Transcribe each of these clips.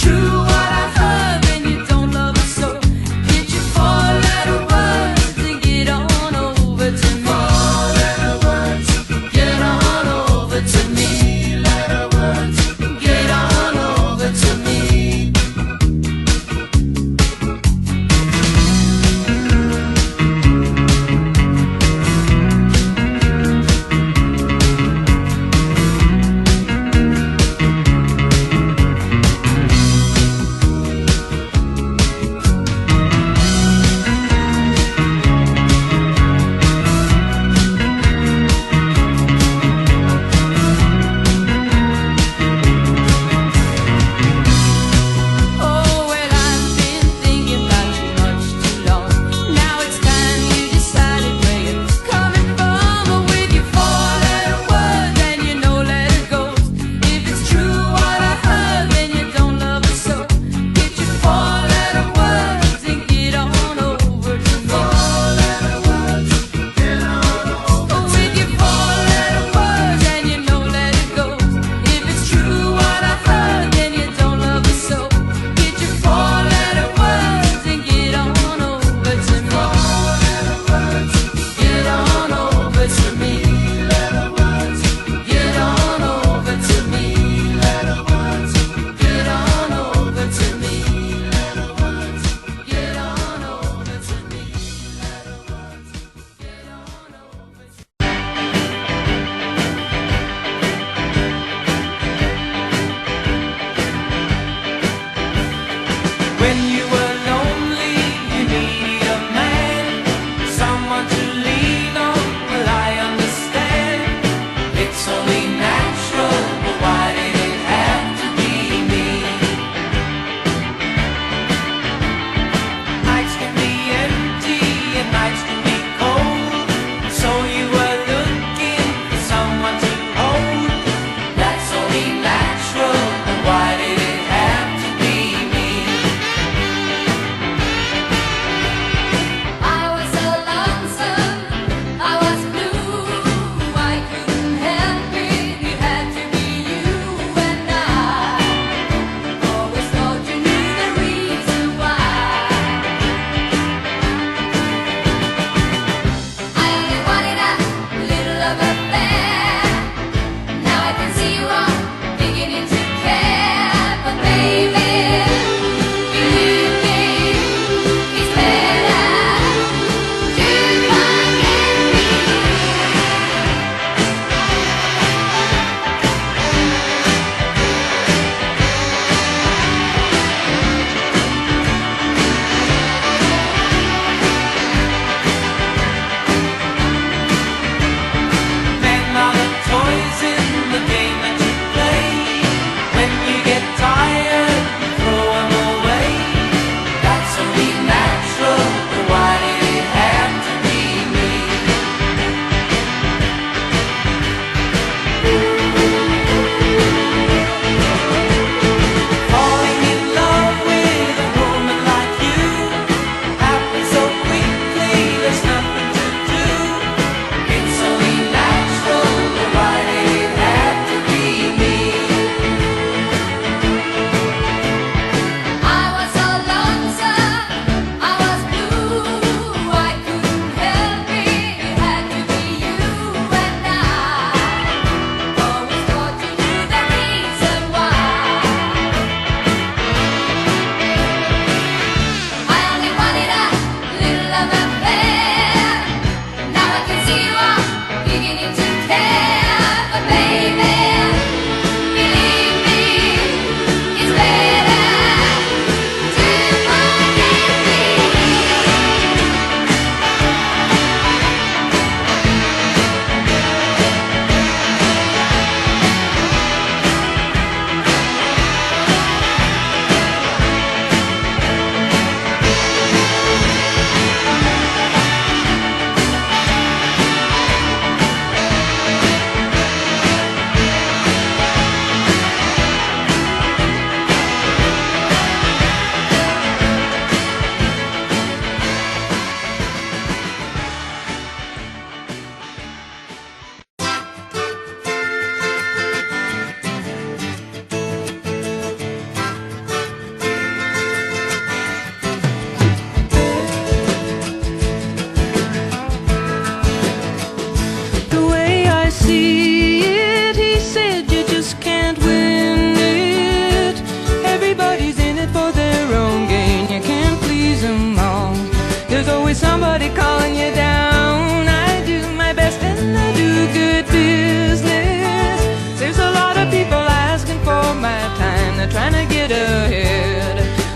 True what I heard.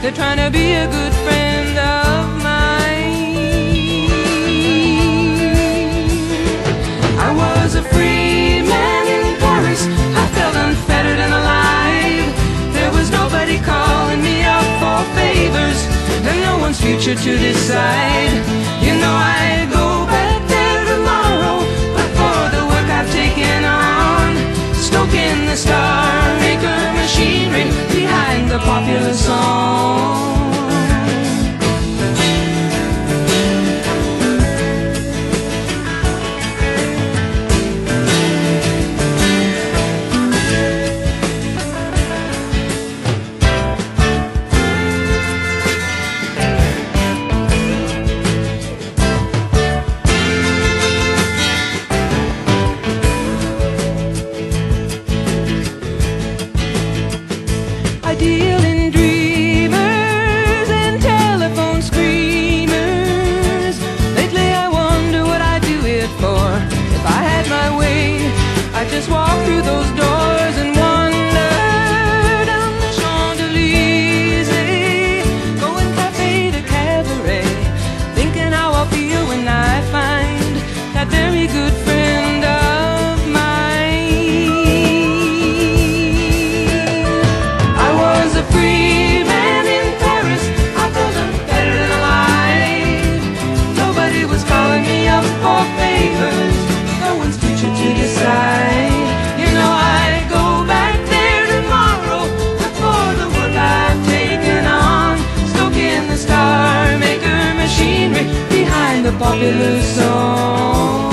They're trying to be a good friend of mine. I was a free man in Paris. I felt unfettered and alive. There was nobody calling me up for favors, and no one's future to decide. You know I'd go back there tomorrow, but for the work I've taken on, stoking the Star Maker machinery behind the popular song. Just walk through those doors and wander down the Champs-Élysées, going cafe to cabaret, thinking how I'll feel when I find that very good friend of mine. I was a free man in Paris. I felt unfettered and alive. Nobody was calling me up for favors. No one's future to decide. Behind the popular song.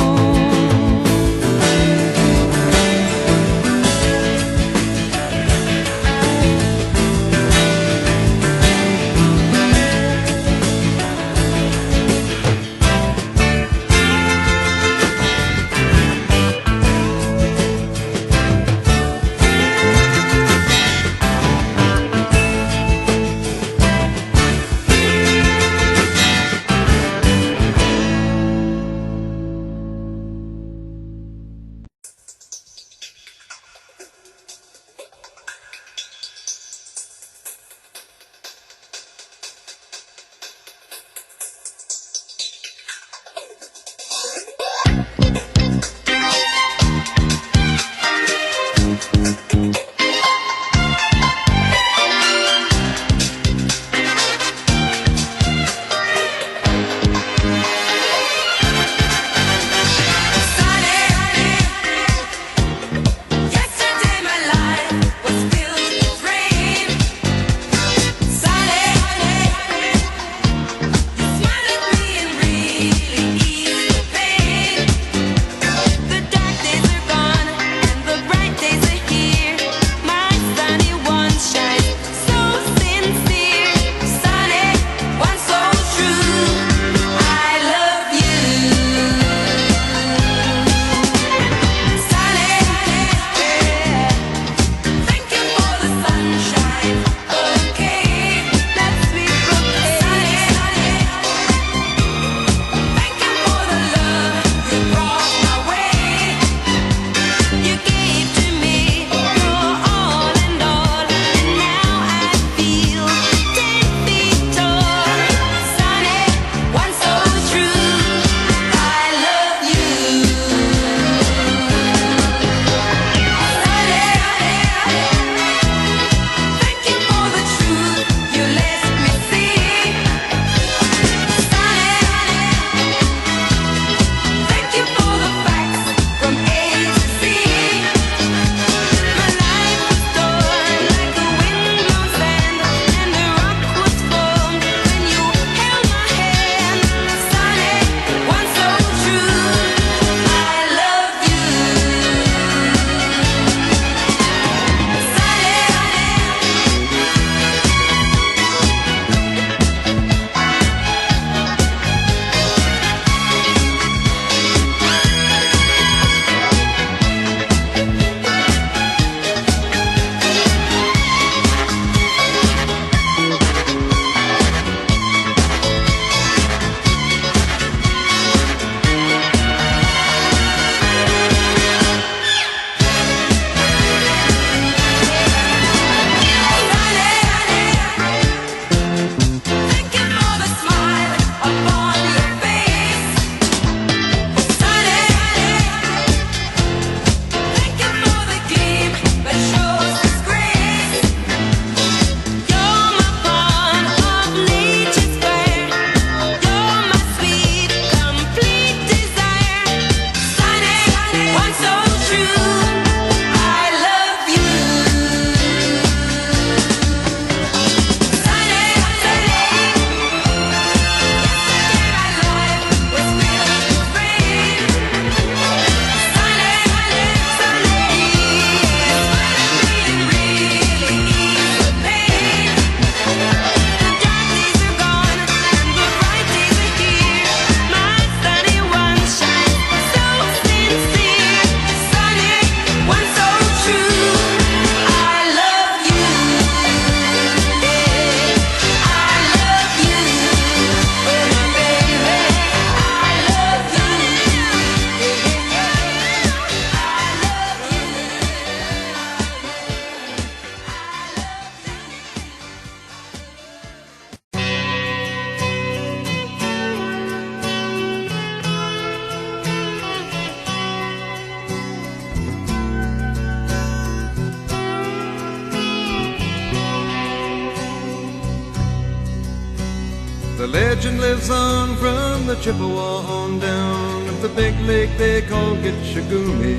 The legend lives on from the Chippewa on down of the big lake they call Gitchagumi.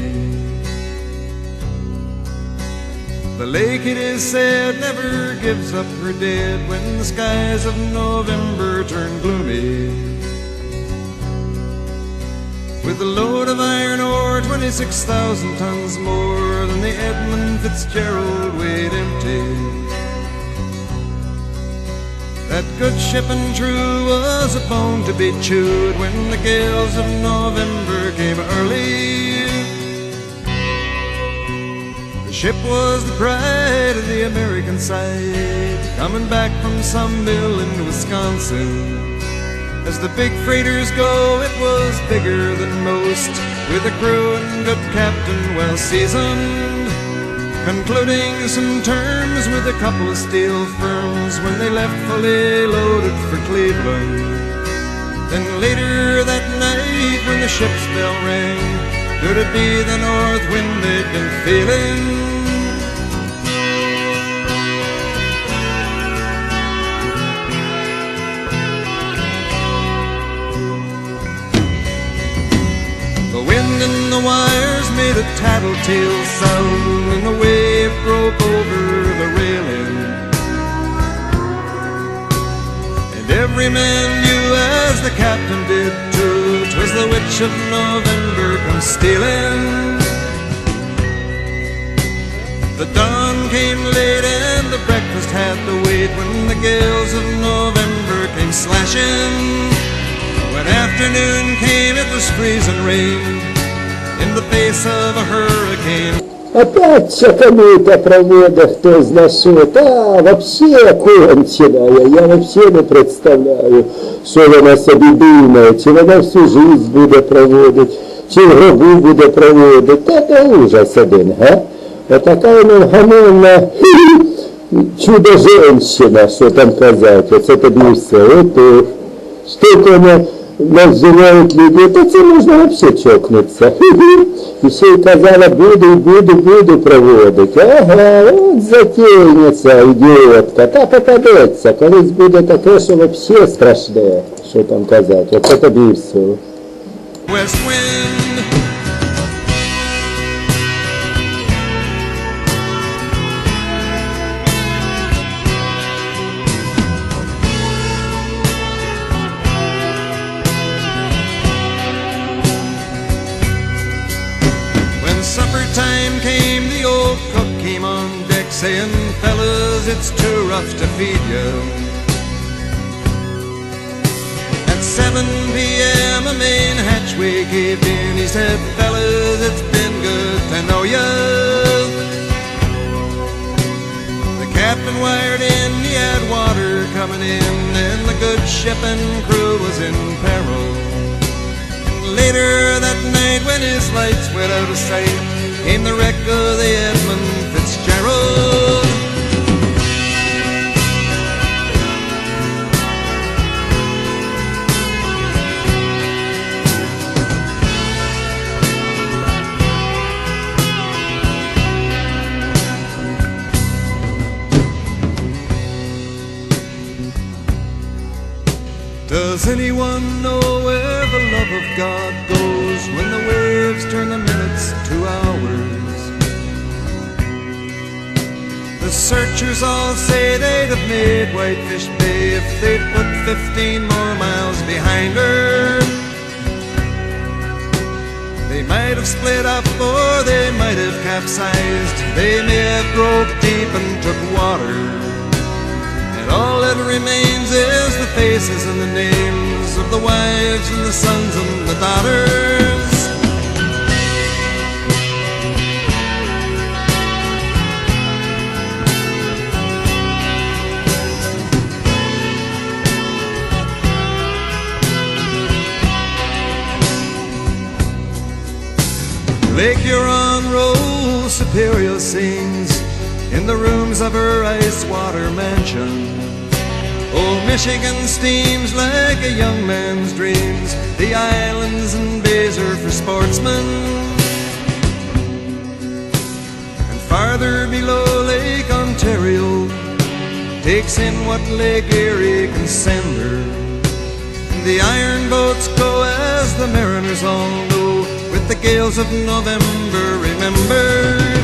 The lake, it is said, never gives up her dead when the skies of November turn gloomy. With a load of iron ore, 26,000 tons more than the Edmund Fitzgerald weighed empty. That good ship and true was a bone to be chewed when the gales of November came early. The ship was the pride of the American side, coming back from some mill in Wisconsin. As the big freighters go, it was bigger than most, with a crew and good captain well seasoned, concluding some terms with a couple of steel firms when they left fully loaded for Cleveland. Then later that night when the ship's bell rang, could it be the north wind they'd been feeling? The wind in the wires made a tattletale sound, and the wave broke over the railing. And every man knew, as the captain did too, 'twas the witch of November come stealing. The dawn came late and the breakfast had to wait when the gales of November came slashing. When afternoon came, it was freezing rain in the face of a hurricane. Опять чаканута провода, кто знает что. Вообще конченая. Я вообще не представляю, що вона собі думає. Чи вона всю жизнь буде проводити, чи в гробу буде проводити. Це ужас один, га? Отака невгамовна чудо-женщина, що там казати. Оце тобі все. Ото. Що називають людей, то це можна взагалі чокнутися. І ще й казала, буду проводити. Ага, от затейниця, ідіотка. Та попадеться, колись буде таке, що взагалі страшне, що там казати. Оце тобі все. West wind. Supper time came, the old cook came on deck saying, fellas, it's too rough to feed you. At 7 p.m. a main hatchway caved in. He said, fellas, it's been good to know you. The captain wired in, he had water coming in, and the good ship and crew was in peril. Later that night when his lights went out of sight, came the wreck of the Edmund Fitzgerald. Does anyone know where the love of God goes when the waves turn the minutes to hours? The searchers all say they'd have made Whitefish Bay if they'd put 15 more miles behind her. They might have split up or they might have capsized. They may have broke deep and took water. And all that remains is the faces and the names of the wives and the sons and the daughters. Lake Huron rolls, Superior sings in the rooms of her ice water mansion. Old Michigan steams like a young man's dreams. The islands and bays are for sportsmen. And farther below, Lake Ontario takes in what Lake Erie can send her. the iron boats go, as the mariners all know, with the gales of November remembered.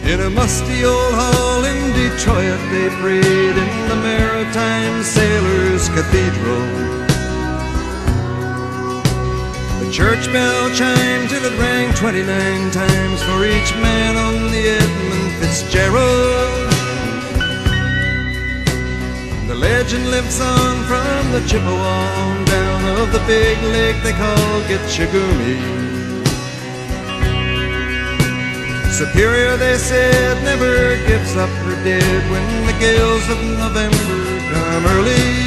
In a musty old hall in Detroit they prayed in the Maritime Sailors' Cathedral. The church bell chimed till it rang 29 times for each man on the Edmund Fitzgerald. The legend lives on from the Chippewa on down of the big lake they call Gitchagumi. Superior, they said, never gives up her dead when the gales of November come early.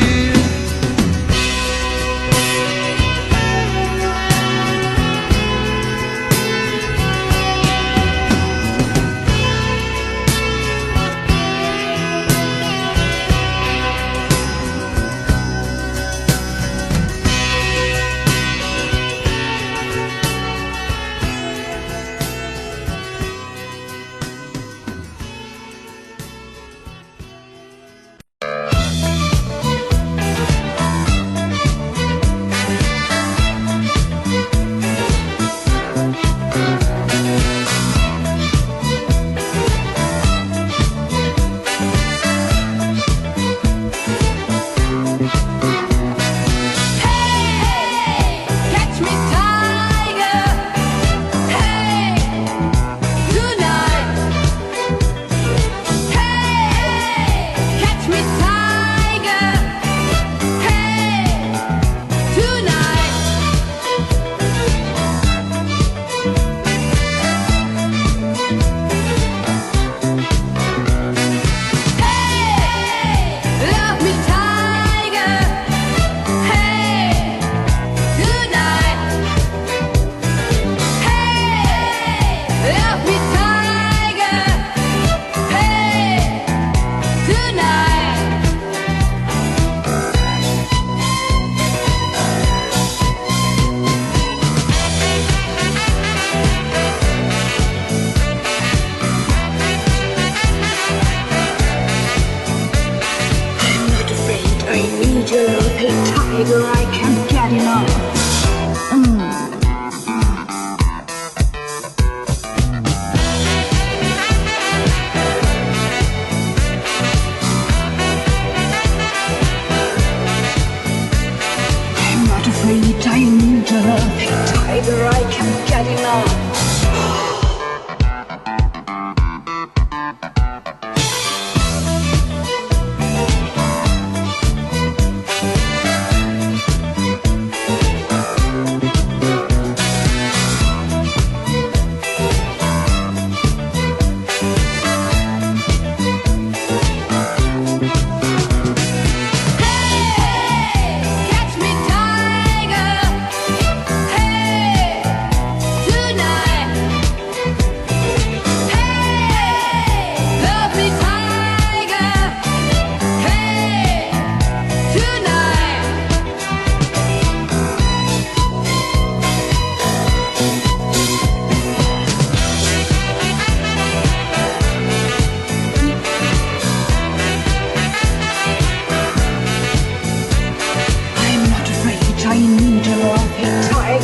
I can't get enough. I'm not afraid, I need a tiger, I can't get enough.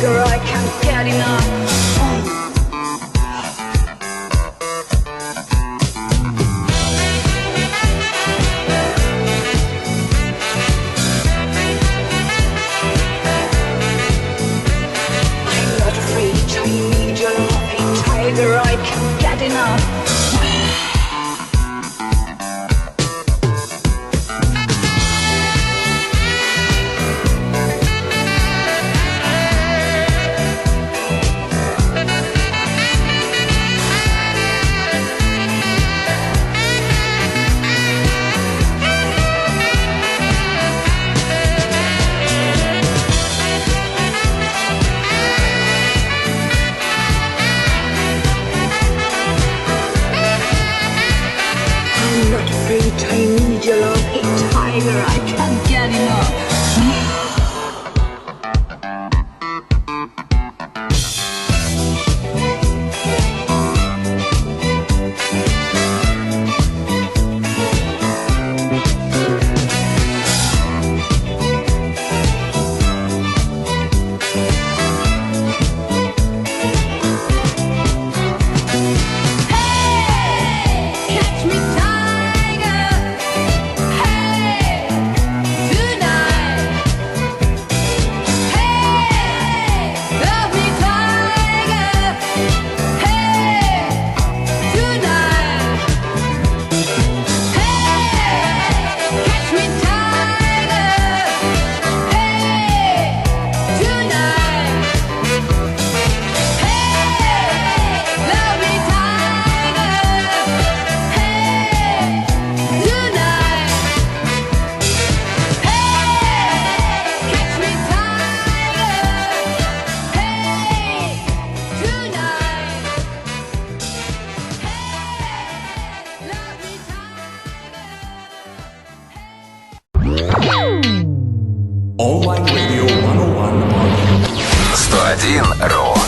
I can't get enough. I'm not afraid, I need your love, hey tiger, I can't get enough. 101.ru.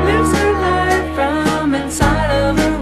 Lives her life from inside of her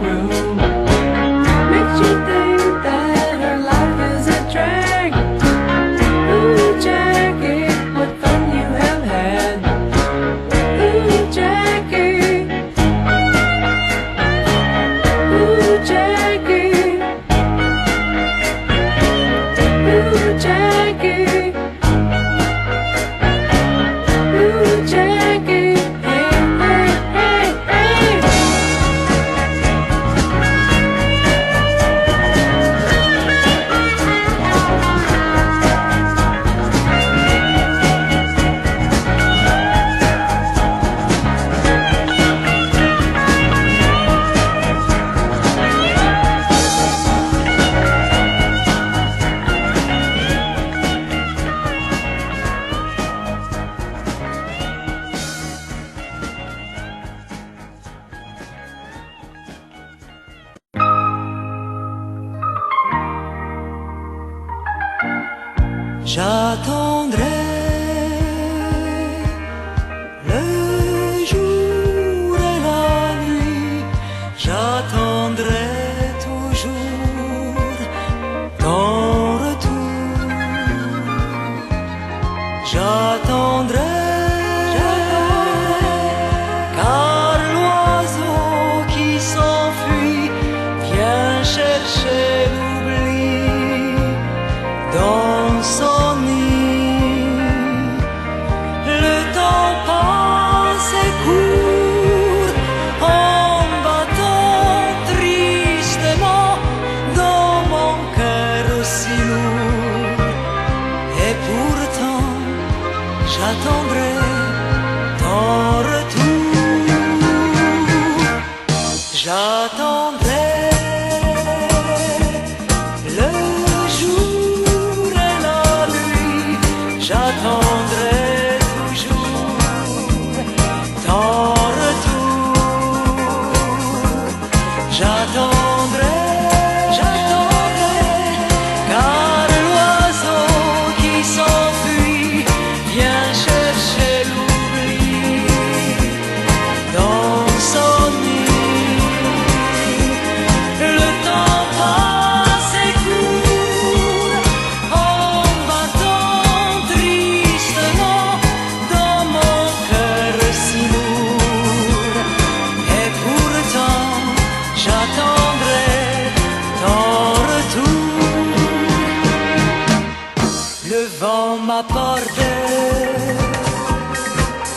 ma porte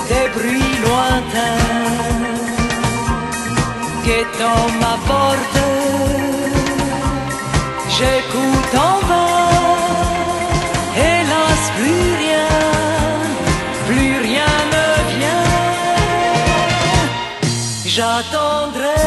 des bruits lointains, guettant ma porte, j'écoute en vain, hélas plus rien ne vient, j'attendrai.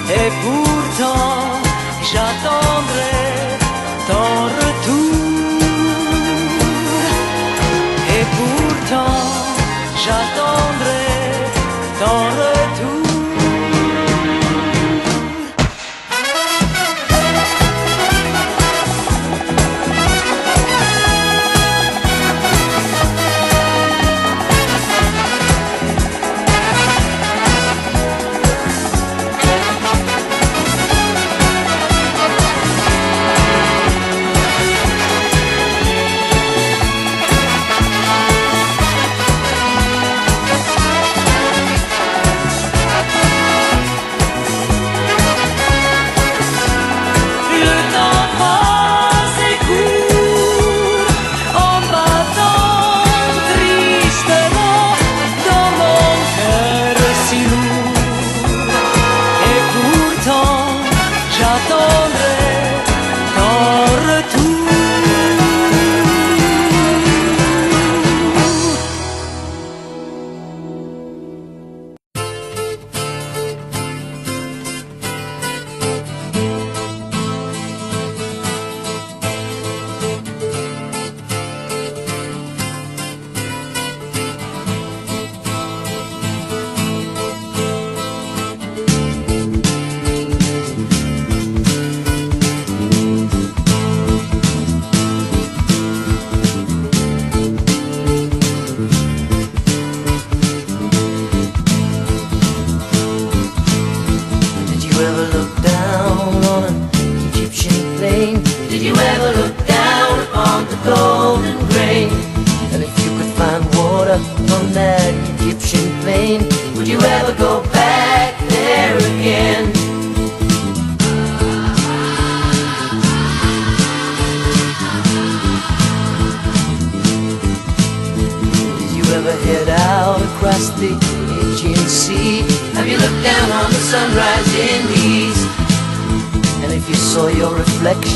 Et pourtant j'attendrai ton retour. Et pourtant j'attendrai ton retour.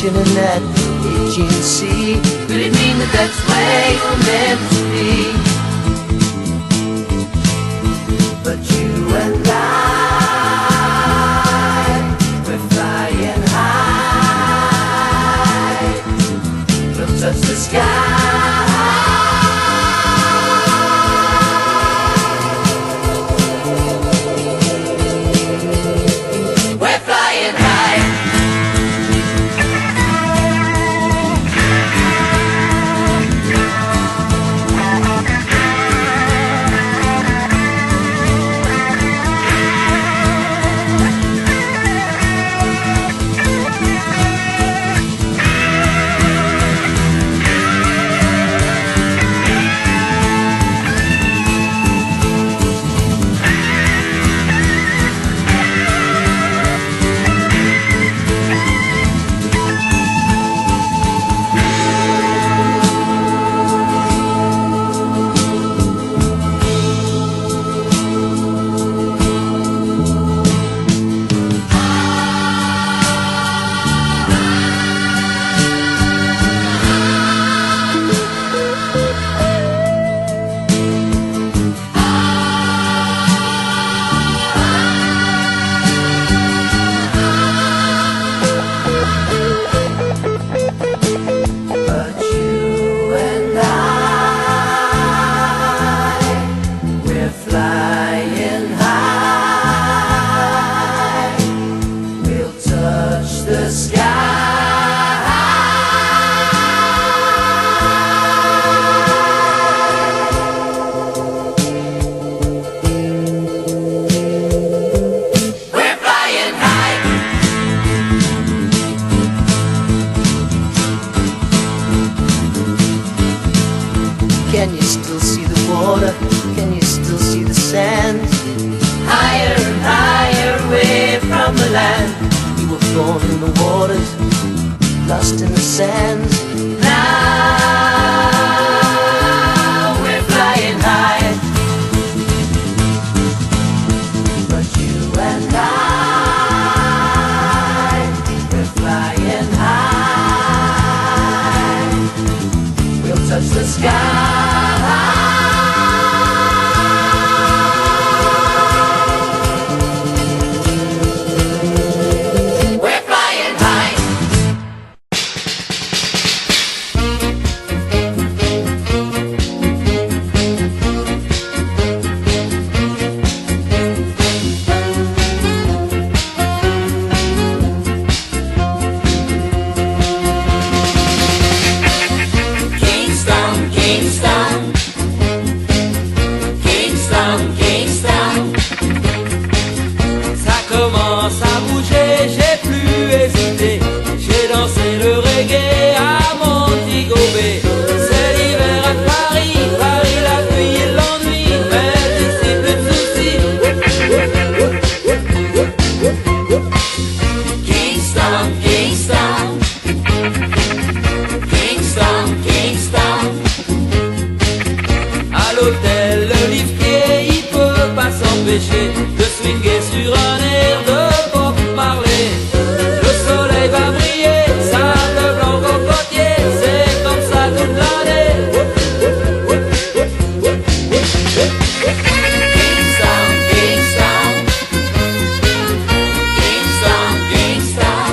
In that Aegean Sea, could it mean that that's where you're meant to be? But you and I, we're flying high, we'll touch the sky. We're flying high. born in the waters, lost in the sands. Now we're flying high, but you and I, we're flying high. We'll touch the sky. De swinguer sur un air de Bob Marley. Le soleil va briller, sable blanc cocotier, c'est comme ça toute l'année. Kingston, Kingston, Kingston, Kingston.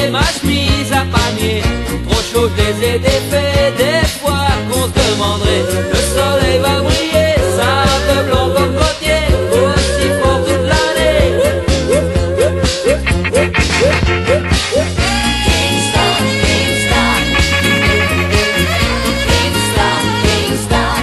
Ma chemise à panier, trop chaud, je les ai défaits. Des fois qu'on se demanderait, le soleil va briller, sable blanc cocotier, aussi fort toute l'année. Kingston, Kingston, Kingston, Kingston.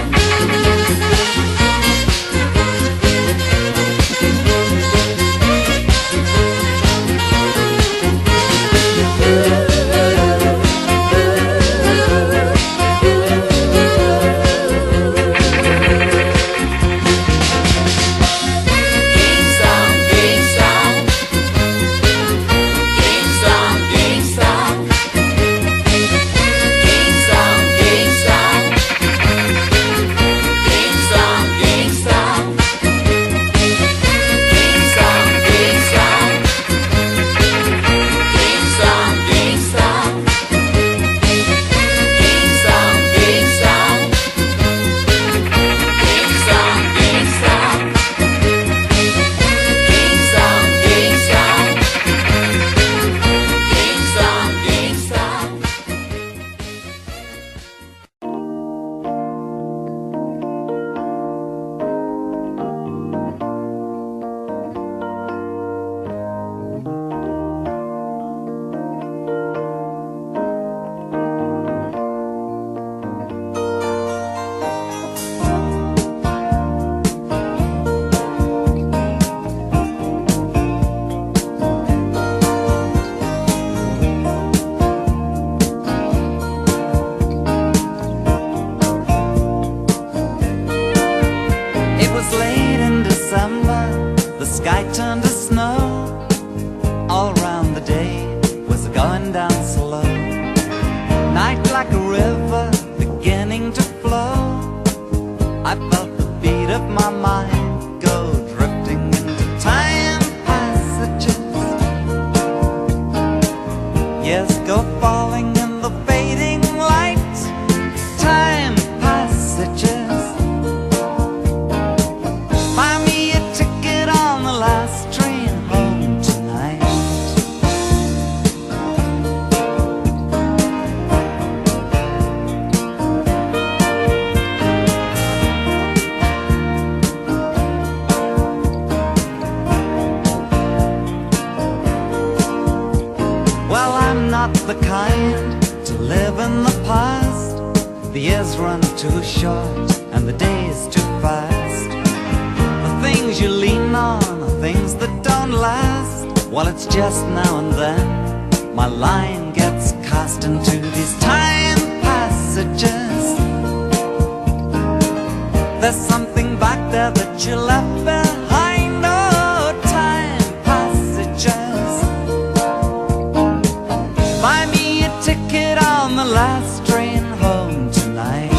Well, I'm not not the kind to live in the past. The years run too short and the days too fast. The things you lean on are things that don't last. Well, it's just now and then my line gets cast into these time passages. There's something back there that you left behind. Oh, time passages. Buy me a ticket on the last train home tonight.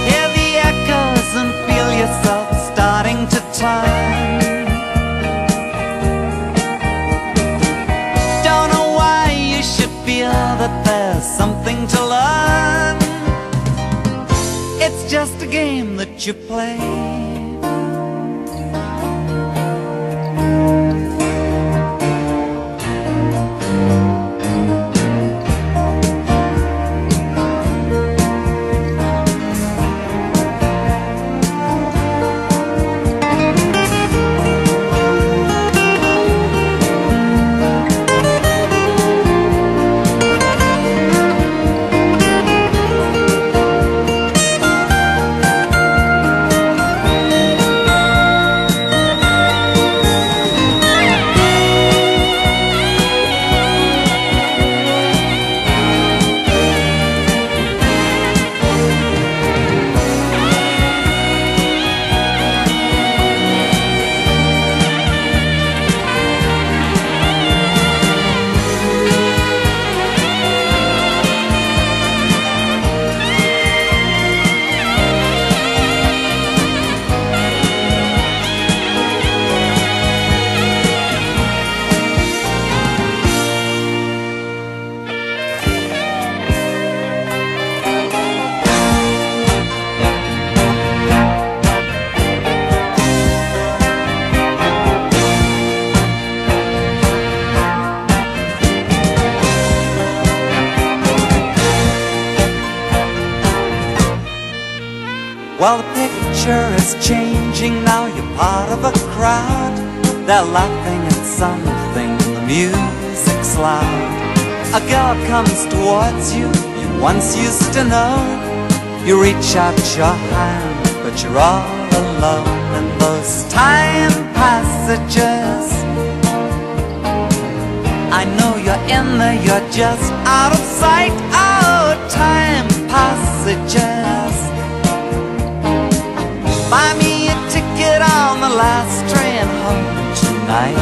Hear the echoes and feel yourself starting to turn. Don't know why you should feel that there's something to learn. It's just a game that you play. Well, the picture is changing now. You're part of a crowd. They're laughing at something. The music's loud. A girl comes towards you. You once used to know. You reach out your hand, but you're all alone in those time passages. I know you're in there. You're just out of sight. Oh, time passages. Buy me a ticket on the last train home tonight.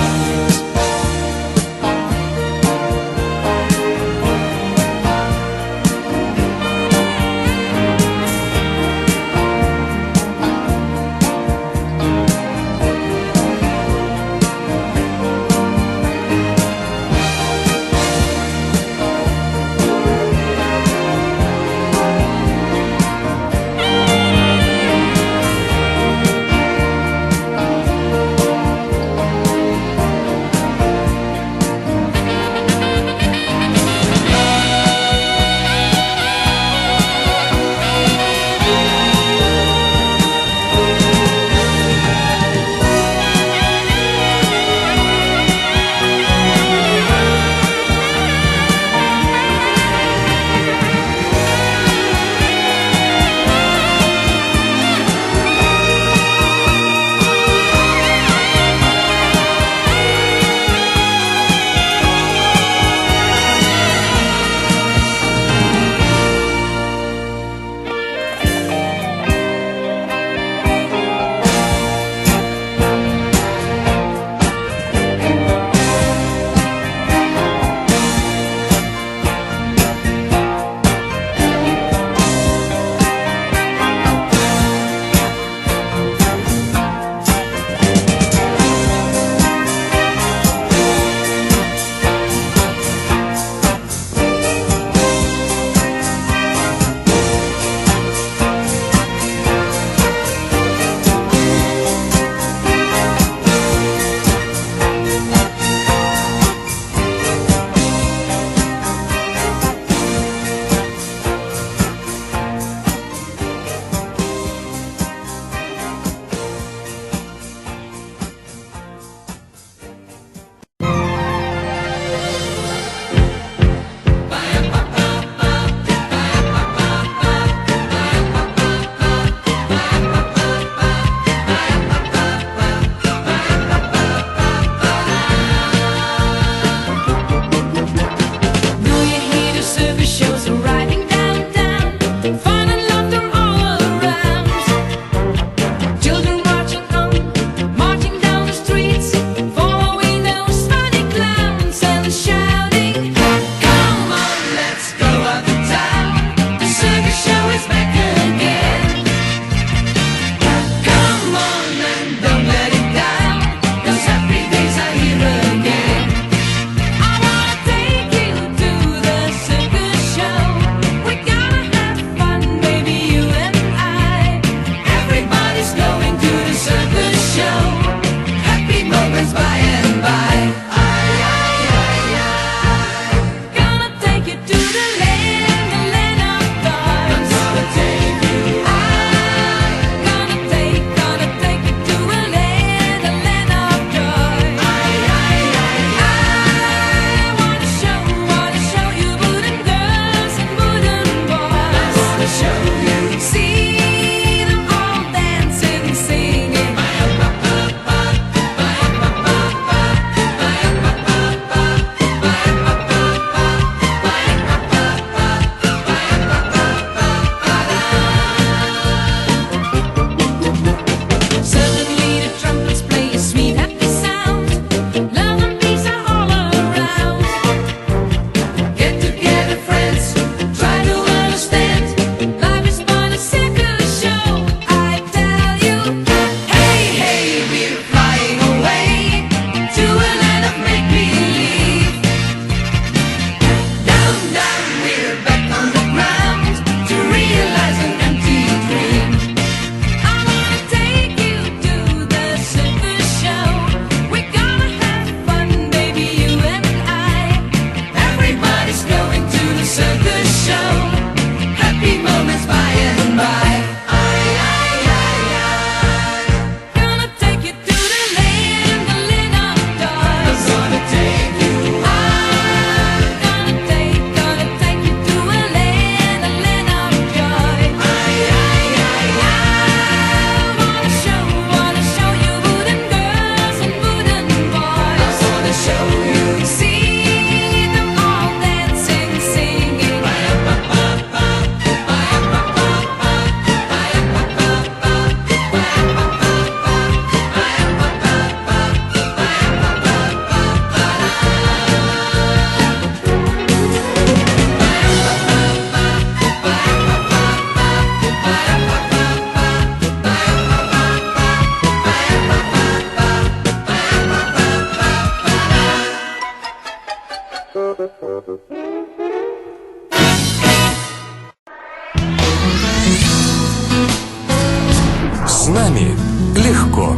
нами легко.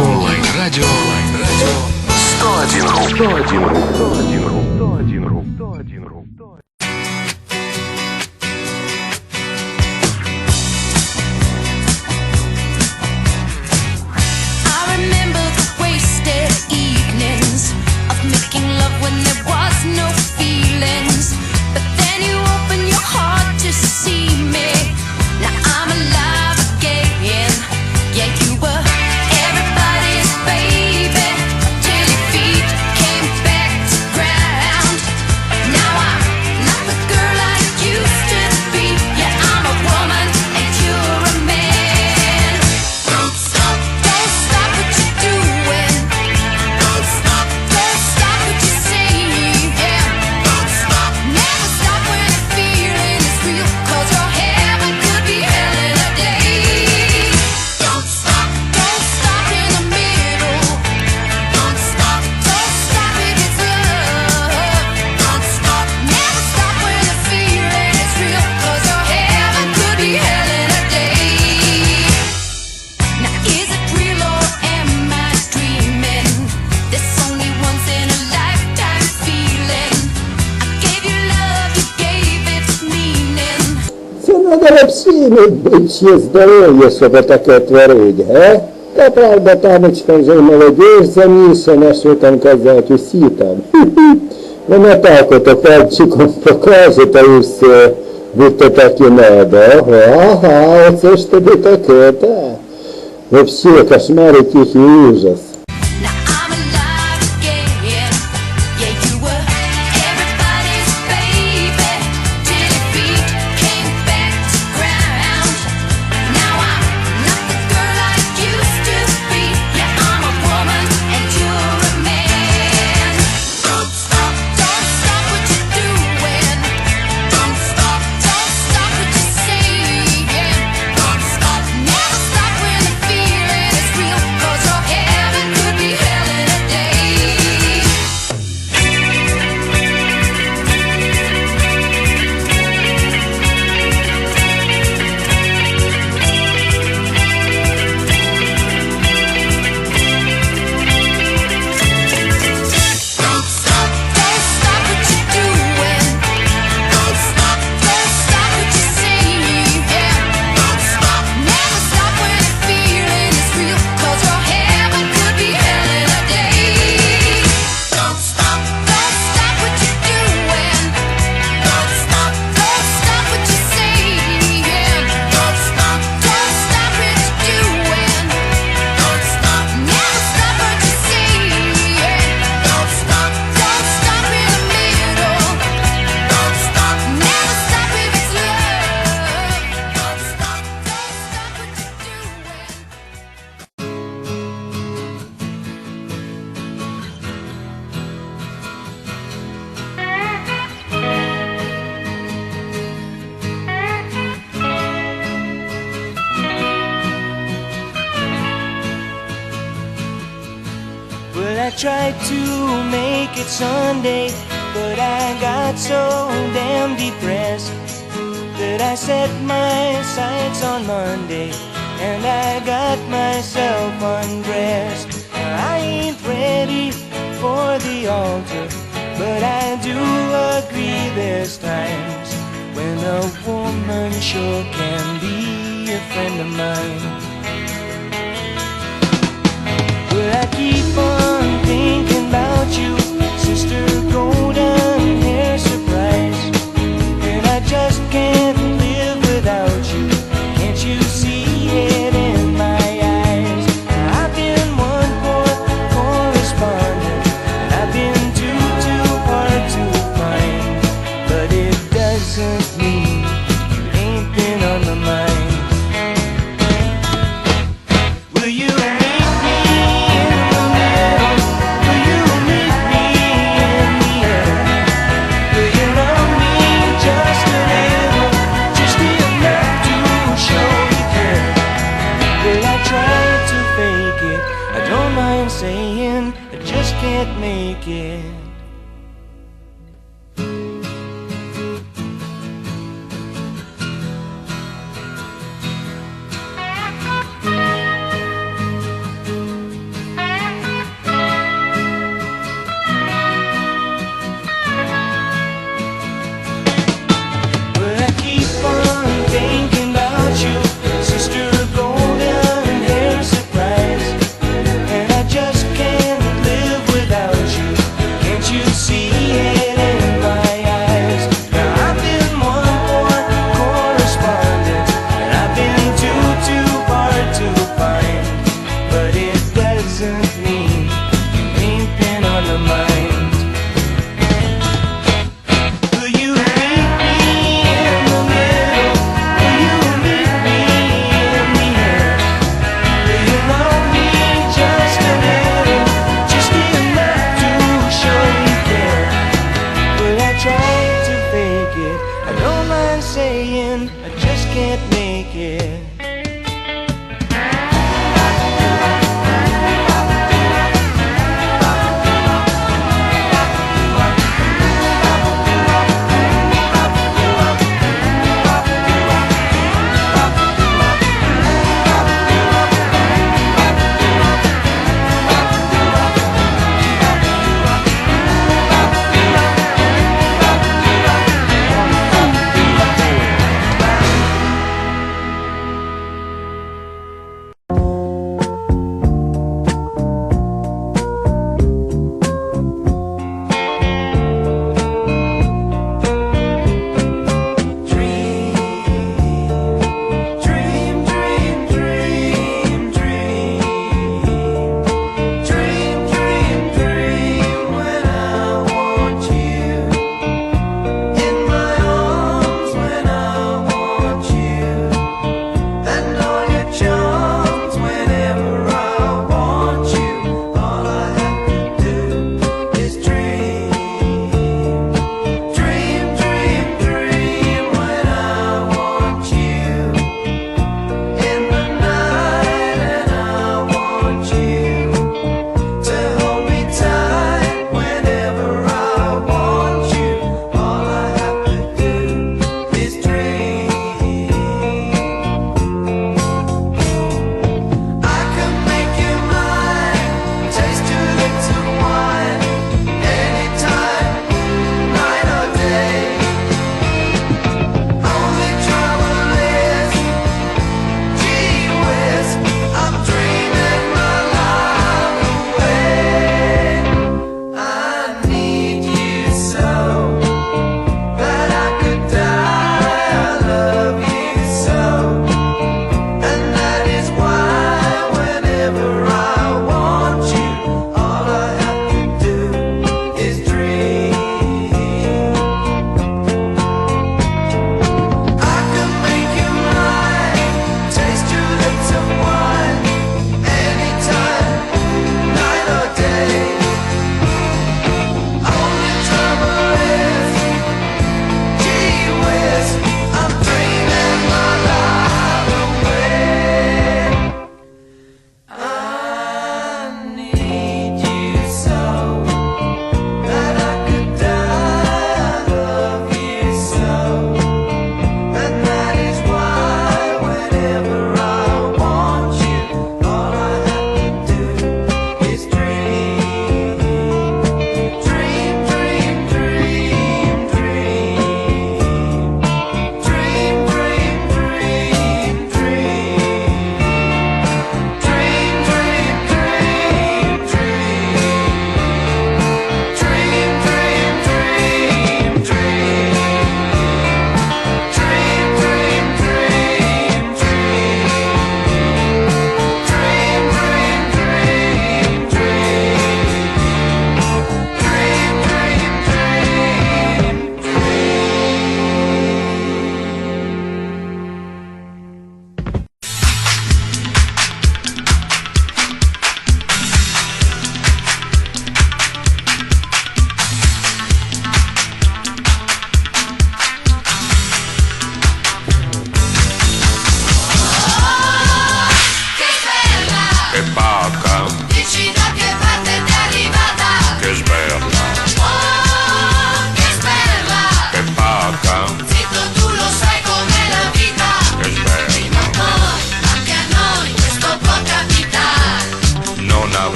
Онлайн-радио 101.ру. Надо вообще иметь бычье здоровье, чтобы такое творить, а? Та правда, тамочкам же молодежь замішана, що там казати, усі там. Вона так ото пальчиком покаже, та і все, будто так і надо. Ага, оце ж тобі таке, так. Вообще, кошмар і тихий ужас. I tried to make it Sunday, but I got so damn depressed that I set my sights on Monday and I got myself undressed. I ain't ready for the altar, but I do agree there's times when a woman sure can be a friend of mine. But I keep on thinking about you, sister golden hair surprise, and I just can't live without you. Can't you see it in my eyes? I've been one poor correspondent, and I've been too hard to find, but it doesn't mean you ain't been on my mind. Will you meet me in the middle? Will you meet me in the end? Will you love me just a little, just enough to show you care? Will I try to fake it? I don't mind saying I just can't make it. can't make it.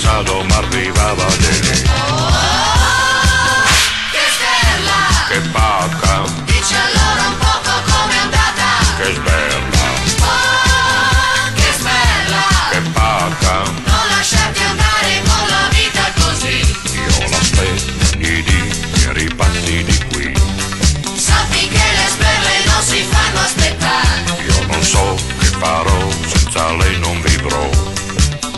passato ma arrivava di lì. Che sberla! Che pacca! Dici allora un poco com'è andata? Che sberla! Oh, che sberla! Che pacca! Non lasciarti andare con la vita così. Io l'aspetto i ripassi di qui. Sappi che le sberle non si fanno aspettare. Io non so che farò, senza lei non vivrò.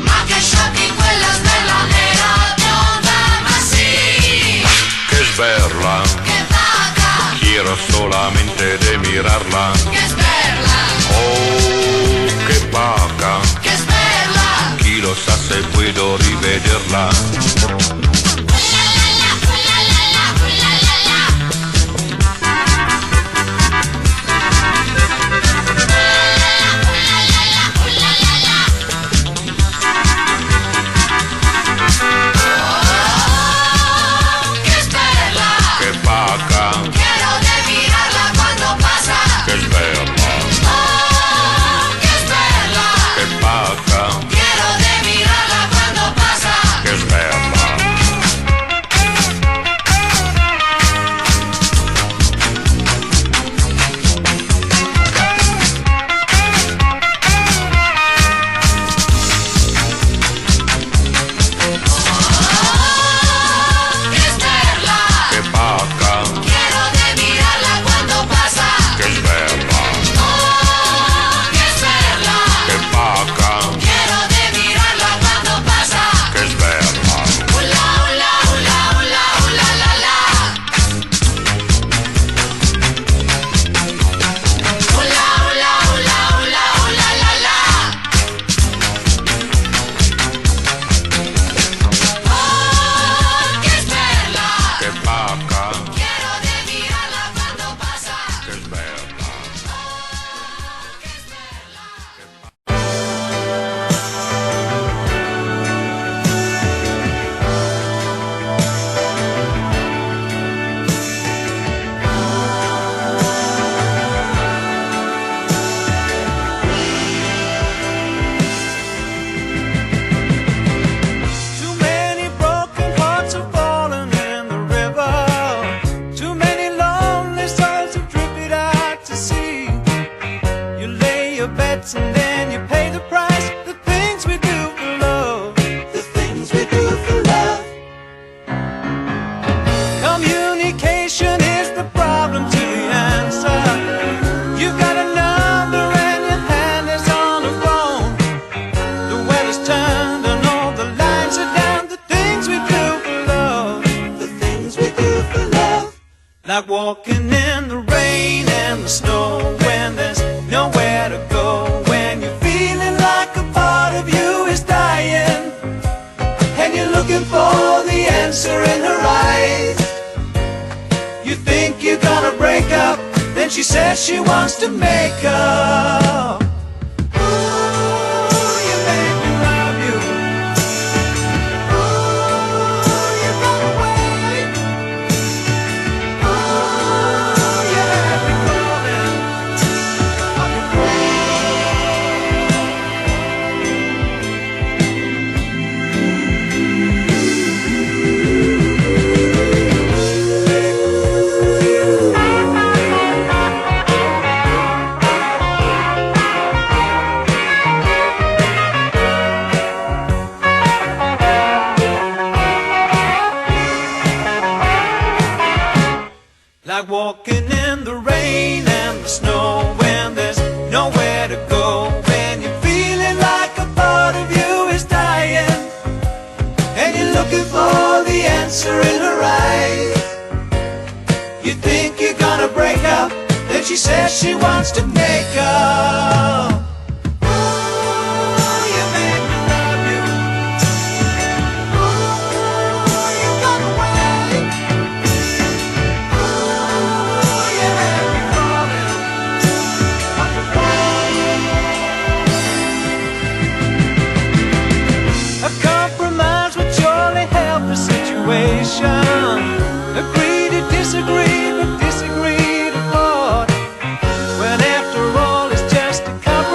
Ma che sciocchi, quella sberla nera bionda, ma sì! Che sberla! Che vaga! Quiero solamente de mirarla. Che sberla! Oh, che vaca! Che sberla! Chi lo sa se puedo rivederla. Like walking in the rain and the snow when there's nowhere to go, when you're feeling like a part of you is dying and you're looking for the answer in her eyes. You think you're gonna break up, then she says she wants to make up. Like walking in the rain and the snow when there's nowhere to go, when you're feeling like a part of you is dying and you're looking for the answer in her eyes. You think you're gonna break up, then she says she wants to make up. Agree to disagree, but disagree to part. When after all it's just a compromise.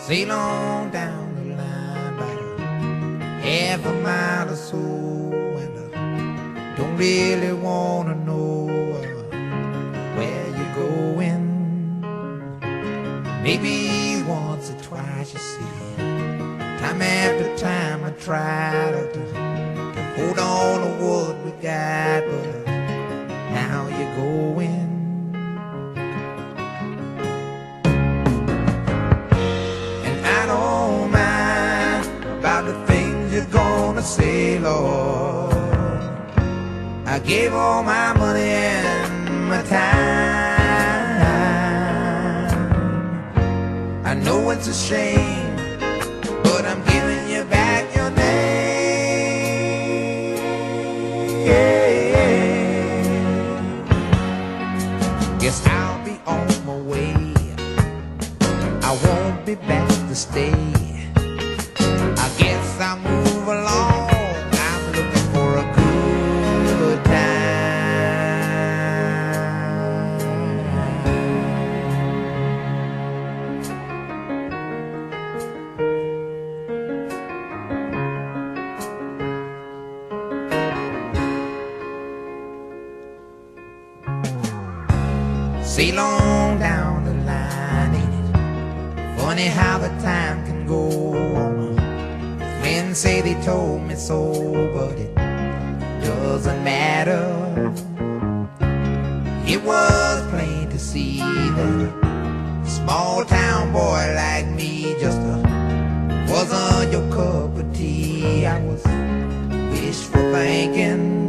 sail on down the line about half a mile or so, and don't really wanna know where you're going. Maybe once or twice, you see, time after time I try to hold on to what we got, but now you're going. And I don't mind about the things you're gonna say, Lord. I gave all my money and my time. I know it's a shame, but I'm giving you back your name. Guess I'll be on my way. I won't be back to stay. I guess I'll move along. I'm looking for a good time. Sail on down the line, ain't it funny how the time can go on? Friends say they told me so, but it doesn't matter. It was plain to see that a small town boy like me just wasn't your cup of tea. I was wishful thinking.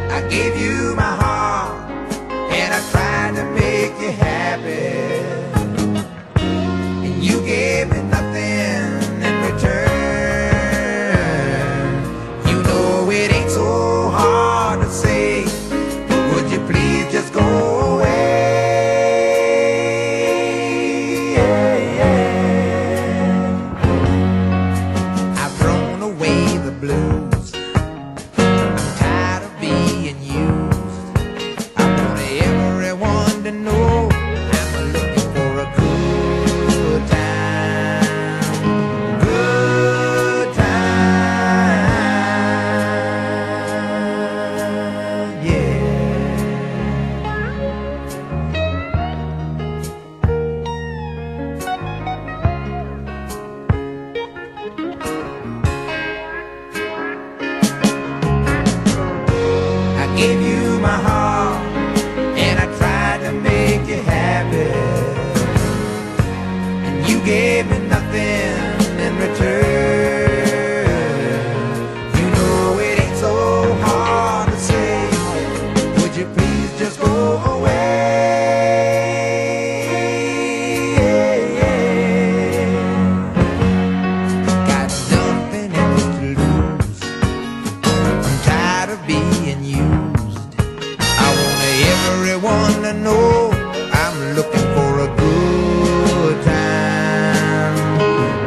I gave you my heart, and I tried to make you happy, and you gave me nothing in return. You know it ain't so hard to say, would you please just go away? I've thrown away the blues. I'm tired of being used. I want everyone to know I'm looking for a good time. Good time, yeah. I gave you my heart, and I tried to make you happy, and you gave me nothing in return. You know it ain't so hard to say, would you please just go away? Got nothing else to lose. I'm tired of being used. I want everyone to know I'm looking for a good time.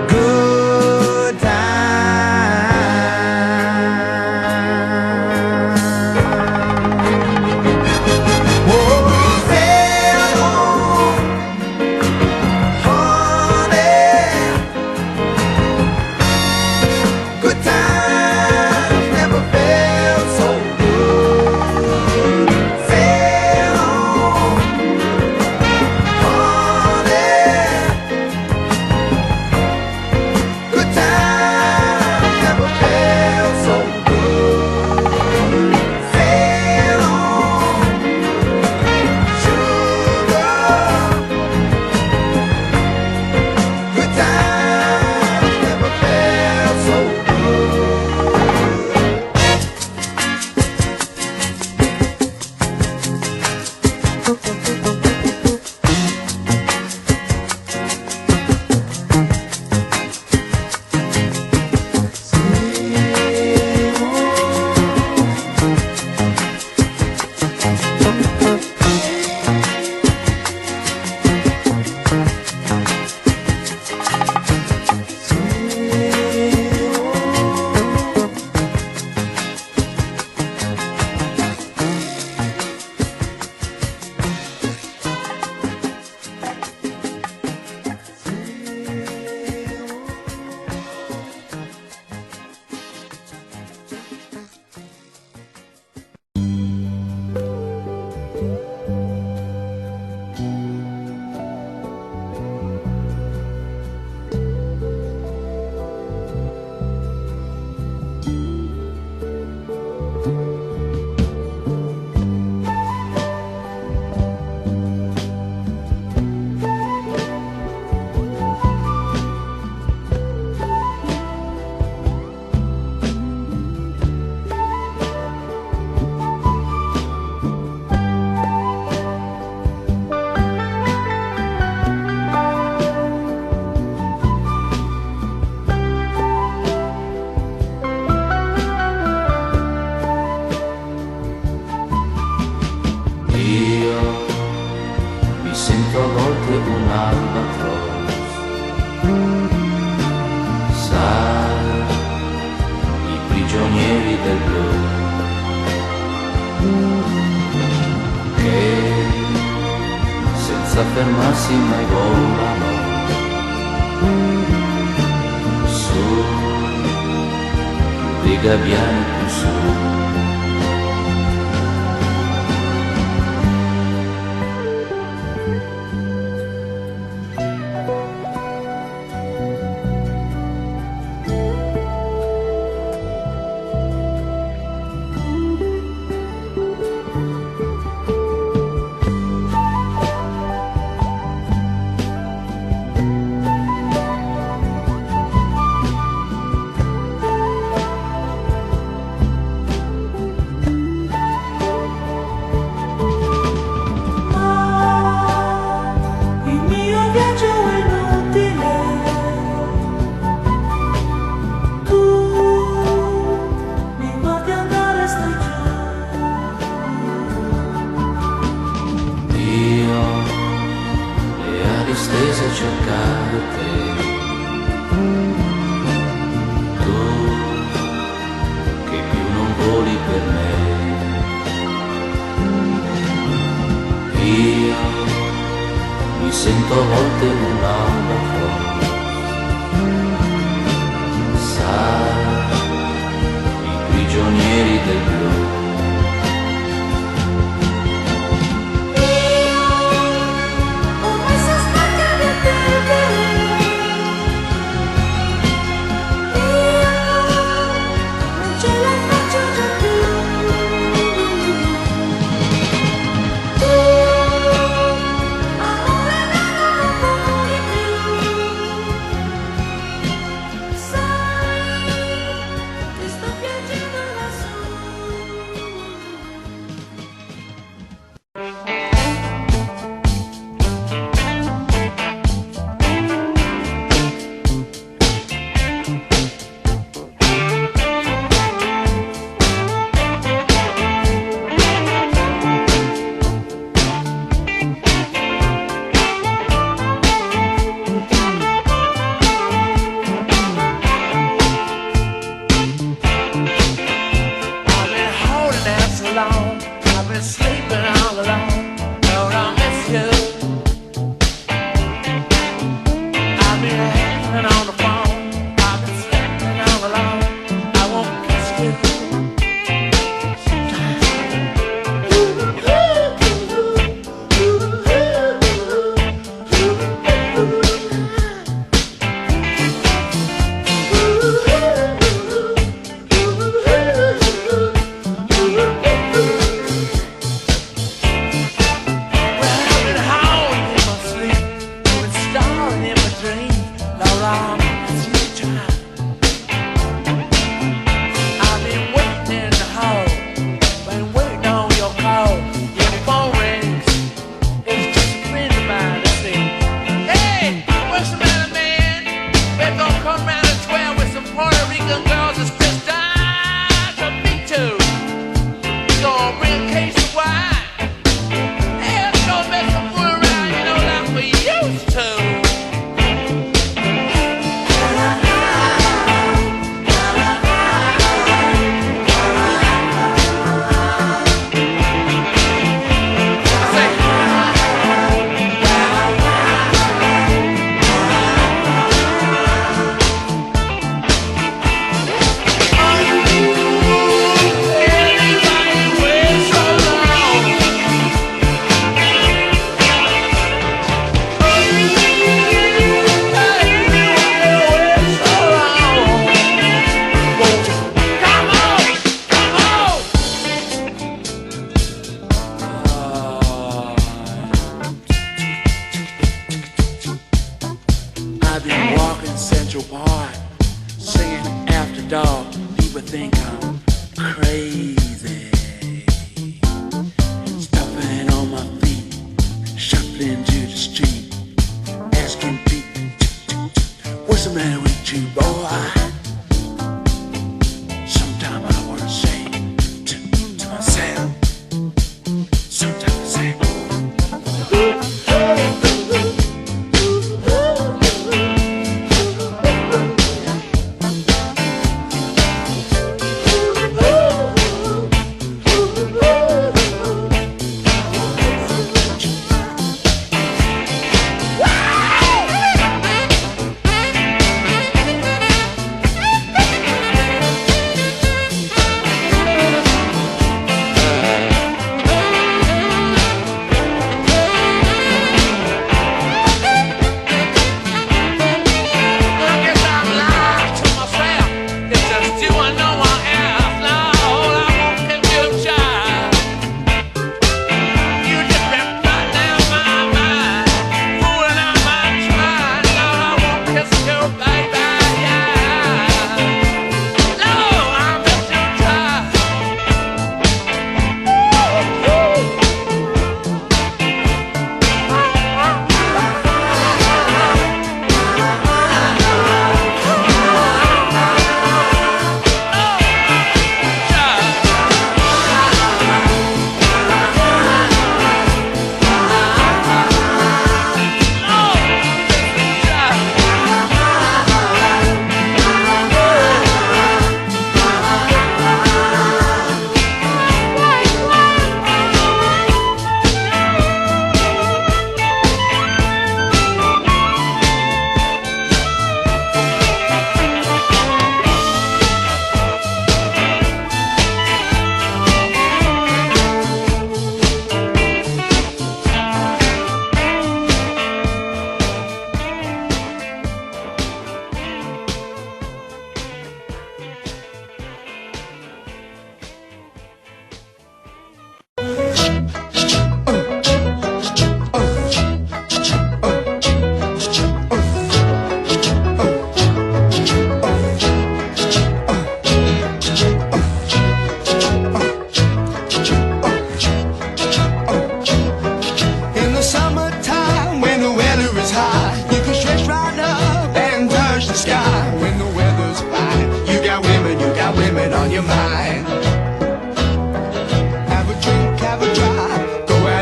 Good time. Oh, sail on, honey. Good times never felt so good. Sail on, honey. Good times never felt so good. Sail on, sugar. Good times never felt so good. senza fermarsi mai volano su dei gabbiani più su. stese a cercare te. Tu che più non voli per me. Io mi sento a volte un albatros. Sai, i prigionieri del blu.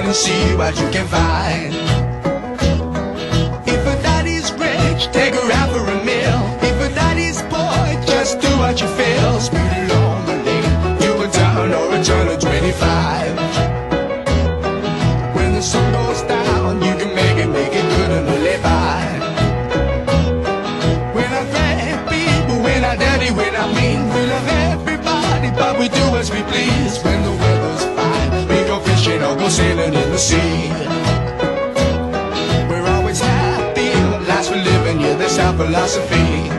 and see what you can find. If a daddy's rich, take her out for a meal. If a daddy's poor, just do what you feel. Speed along the lane, you a turn or a turn of 25. When the sun goes down, you can make it good and live by. We're not bad people, we're not dirty, we're not mean. We love everybody, but we do as we please. When the weather's fine, we go fishing or go sailing in the sea. We're always happy, last for living, yeah, that's our philosophy.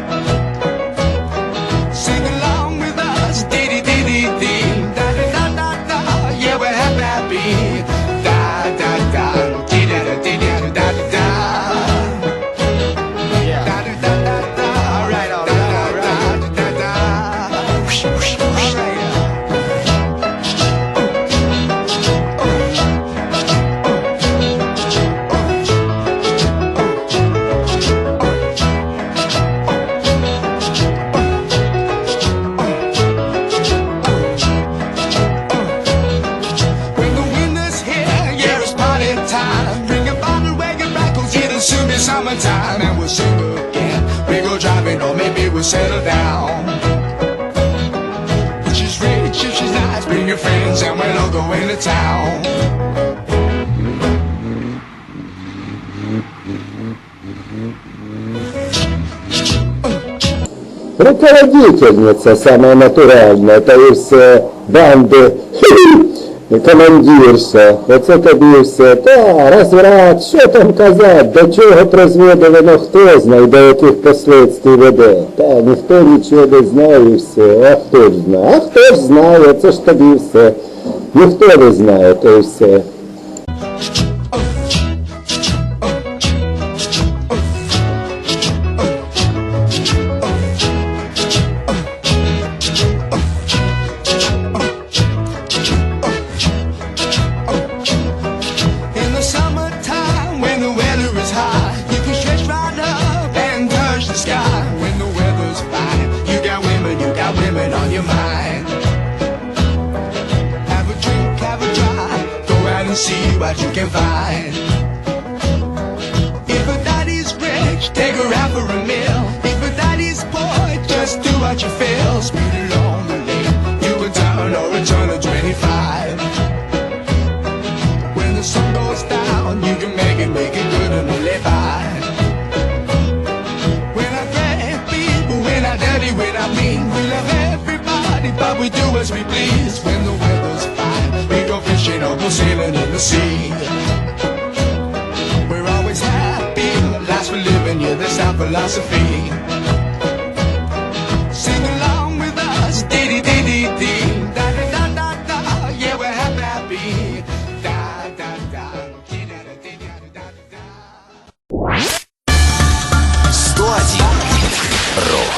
Sing along with us, dee-dee-dee-dee-dee, da-da-da-da-da, yeah, we're happy, da-da-da, dee-da-da-dee-da-da-da-da. Summertime and we'll sing again. We go driving or maybe we'll settle down. If she's rich, if she's nice, bring your friends and we'll all go into town. Руководительница самая натуральная, то есть банди, командирша, оце тобі все, та, розврат, що там казати, до чого призводили, ну хто знає, до яких последствий веде, та, ніхто нічого не знає і все, а хто ж знає, це ж тобі все, ніхто не знає, то і все. See what you can find. If a daddy's rich, take her out for a meal. If a daddy's poor, just do what you feel. Speed along the lane, you a turn or a turn of 25. When the sun goes down, you can make it good and live by. We're not bad people, we're not dirty, we're not mean. We love everybody, but we do as we please. When the weather's fine, we go fishing or go sailing in the sea. We're always happy, last for living, yeah, that's our philosophy. Sing along with us, dee-dee-dee-dee-dee, da-da-da-da-da, yeah, we're happy, da-da-da, dee-da-da-dee-da-da-da-da. 101 Рок.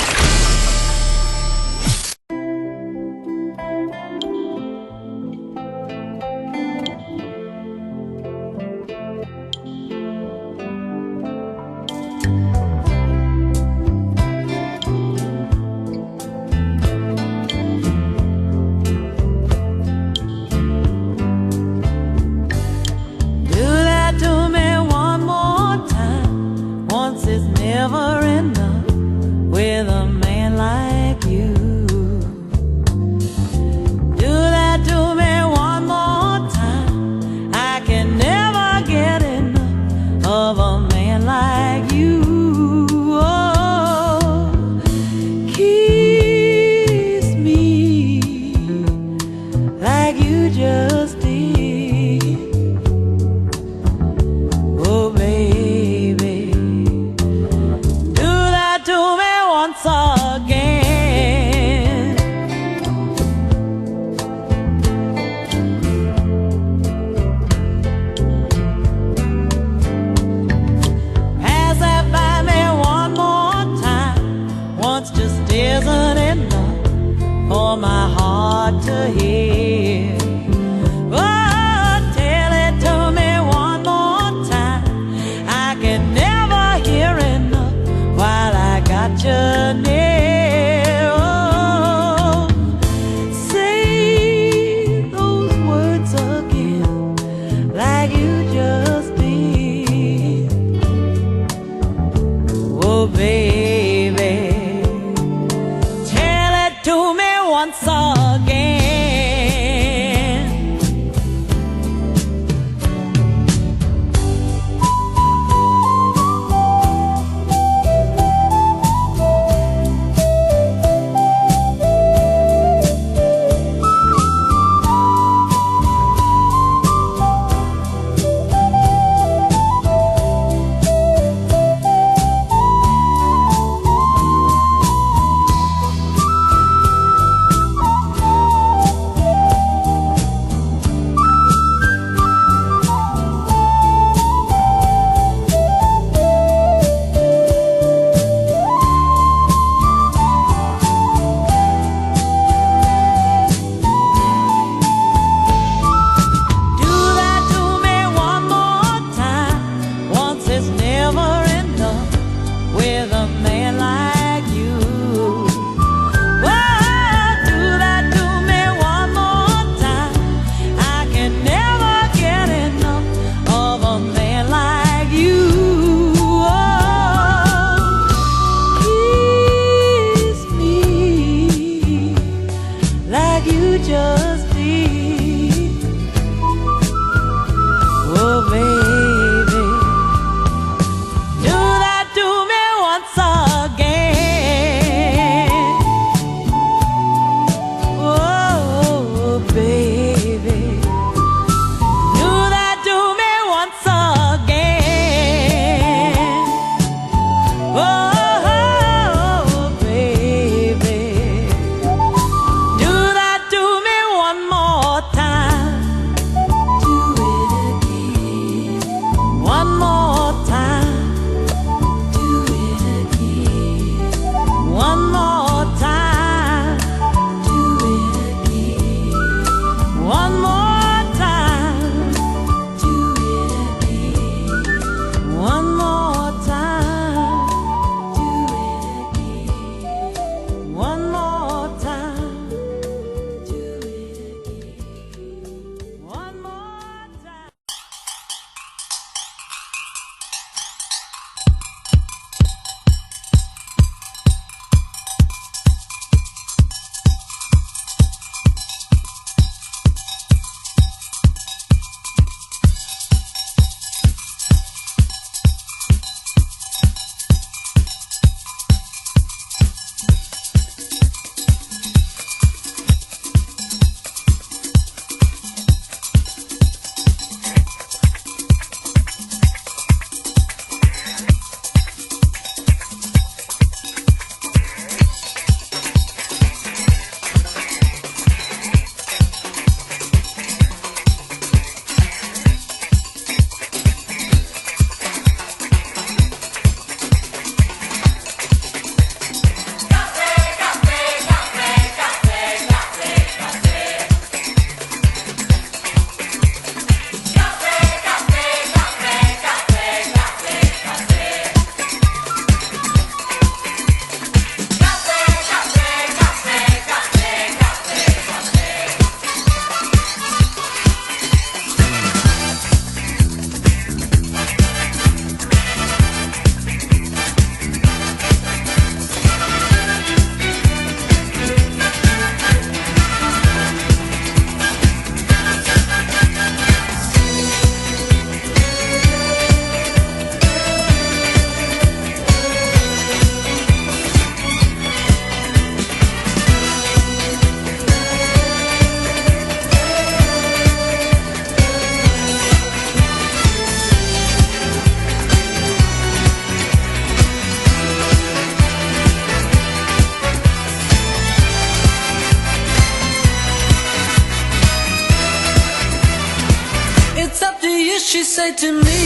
she said to me,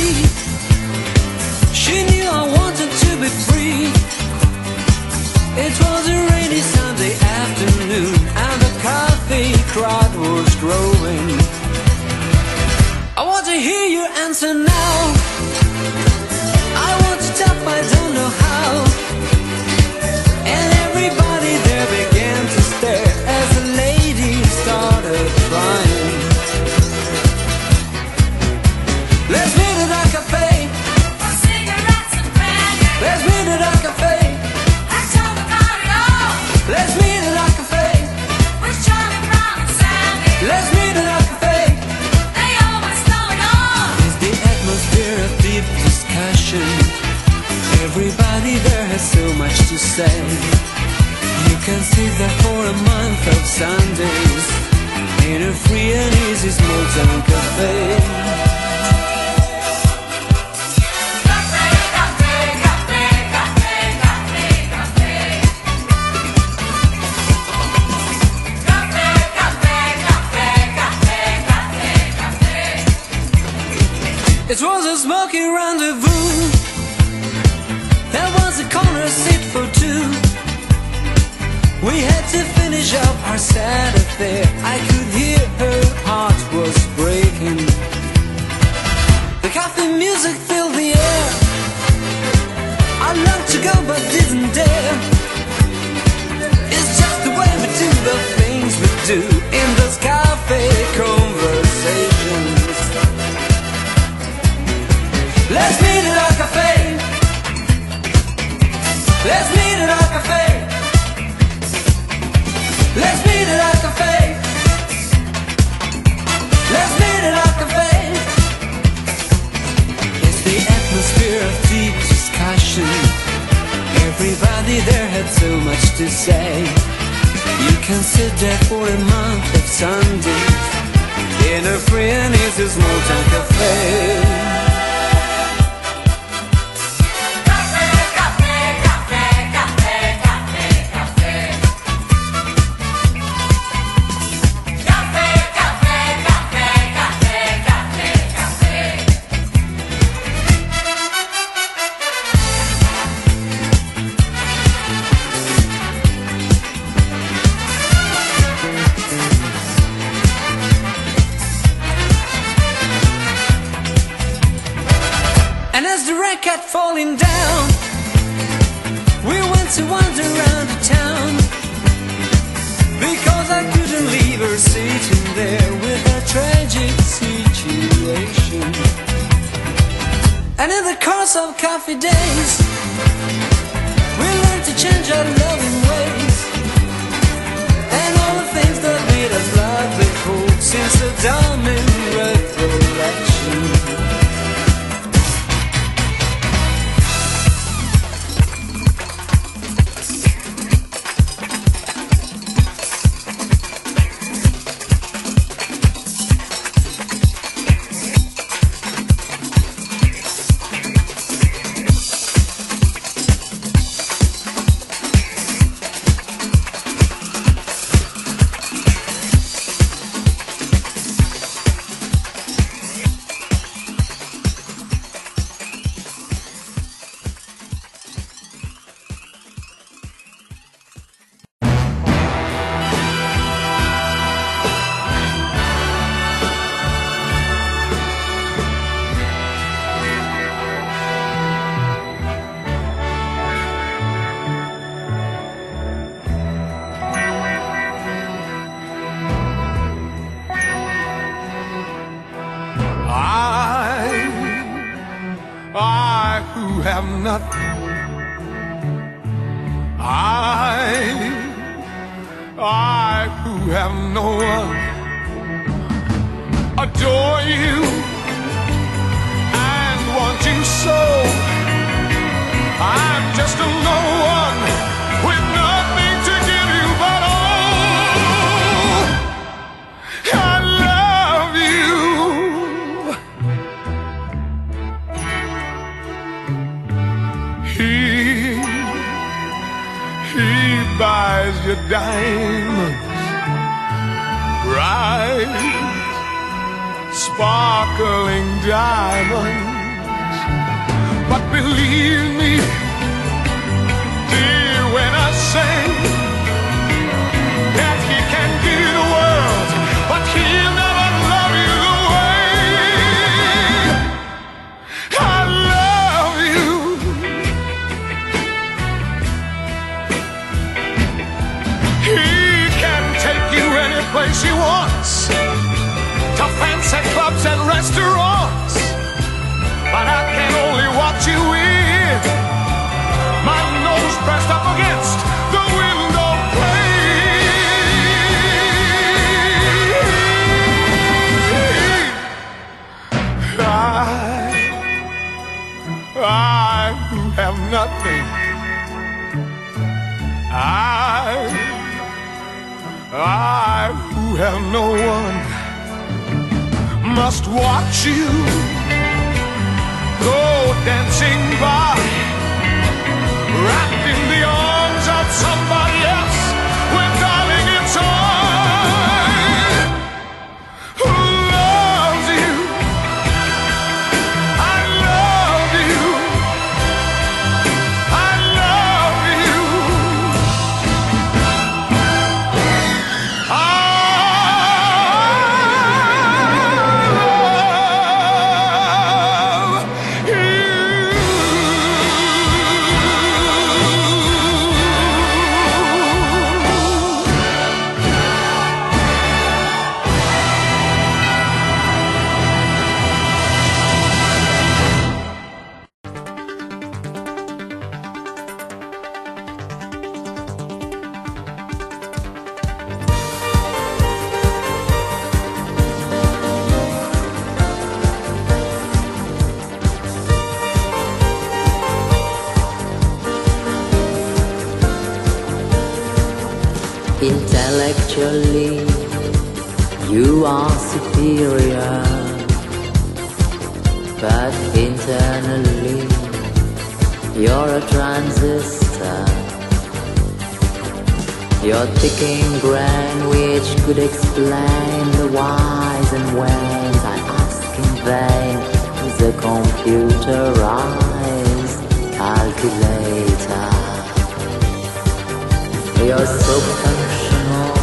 she knew I wanted to be free. It was a rainy Sunday afternoon, and the coffee crowd was growing. I want to hear your answer now. I want to tell, I don't know how. And everybody there began to stare as the lady started crying. Let's meet at a cafe for cigarettes and brandy. Let's meet at a cafe and talk about it all. Let's meet at a cafe with Charlie Brown and Sandy. Let's meet at a cafe. They always know it all. Is the atmosphere of deep discussion? Everybody there has so much to say. You can sit there for a month of Sundays in a free and easy small town cafe. It was a smoky rendezvous. There was a corner seat for two. We had to finish up our sad affair. I could hear her heart was breaking. The coffee music filled the air. I longed to go but didn't dare. It's just the way we do the things we do in those cafe conversations. Let's meet at a cafe. Let's meet at a cafe. Let's meet at a cafe. Let's meet at a cafe. It's the atmosphere of deep discussion. Everybody there had so much to say. You can sit there for a month of Sundays in a free and easy small town cafe. Kept falling down. We went to wander around the town because I couldn't leave her sitting there with a tragic situation. And in the course of coffee days, we learned to change our loving ways and all the things that made us love before since the diamond recollection. I who have nothing, I who have no one, adore you and want you so. I'm just a no one with nothing to give you but all. I love you. He buys your diamonds, bright sparkling diamonds. But believe me, dear, when I say that he can give you the world, but he'll never love you the way I love you. He can take you any place he wants, to fancy clubs and restaurants, but I can only watch you in, my nose pressed up against the window pane. I who have nothing, I who have no one, must watch you go dancing by, wrapped in the arms of somebody else, when darling it's I who loves you. I love you. I love you. Intellectually, you are superior, but internally, you're a transistor. Your ticking brain, which could explain the whys and whens, I ask in vain, is a computerized calculator. You're so functional,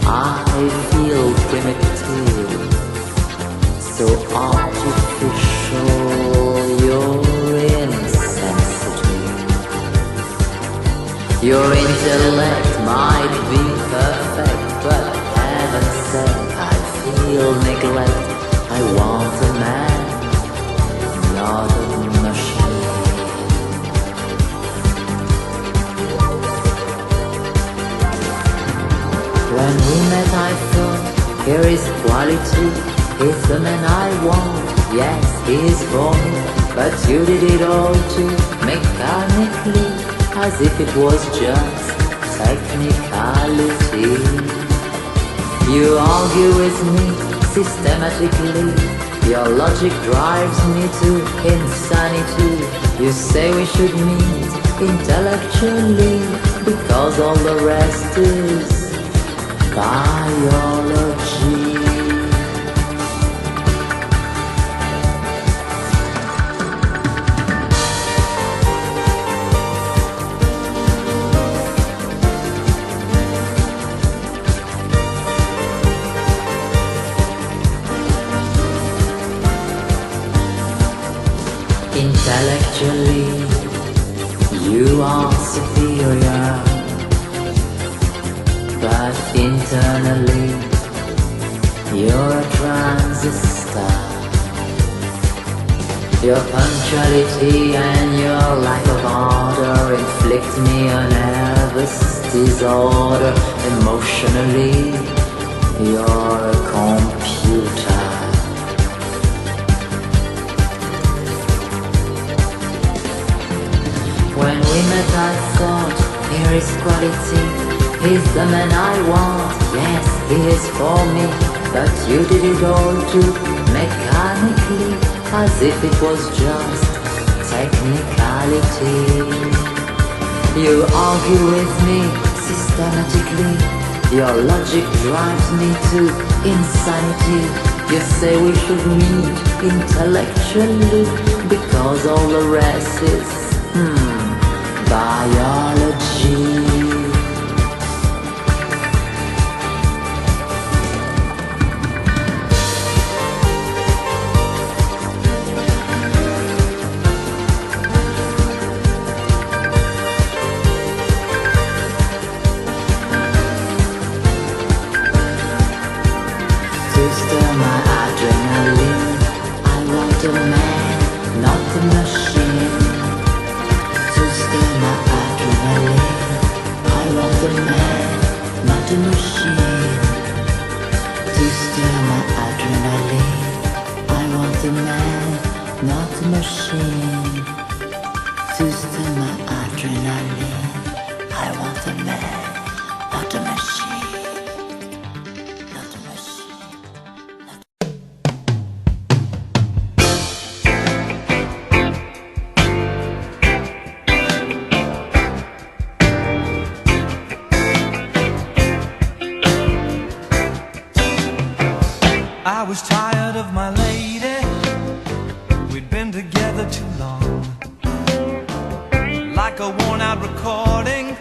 I feel primitive, so artificial, you're insensitive. Your intellect might be perfect, but heaven's sake, I feel neglect. I want a man, not a machine. When we met I thought, here is quality, he's the man I want, yes, he is for me. But you did it all too mechanically, as if it was just technicality. You argue with me systematically, your logic drives me to insanity. You say we should meet intellectually, because all the rest is biology. Intellectually, you are superior, but internally, you're a transistor. Your punctuality and your lack of order inflict me a nervous disorder. Emotionally, you're a computer. When we met I thought, here is quality, he's the man I want, yes, he is for me. But you did it all too mechanically, as if it was just technicality. You argue with me systematically, your logic drives me to insanity. You say we should meet intellectually, because all the rest is biology. I was tired of my lady, we'd been together too long, like a worn-out recording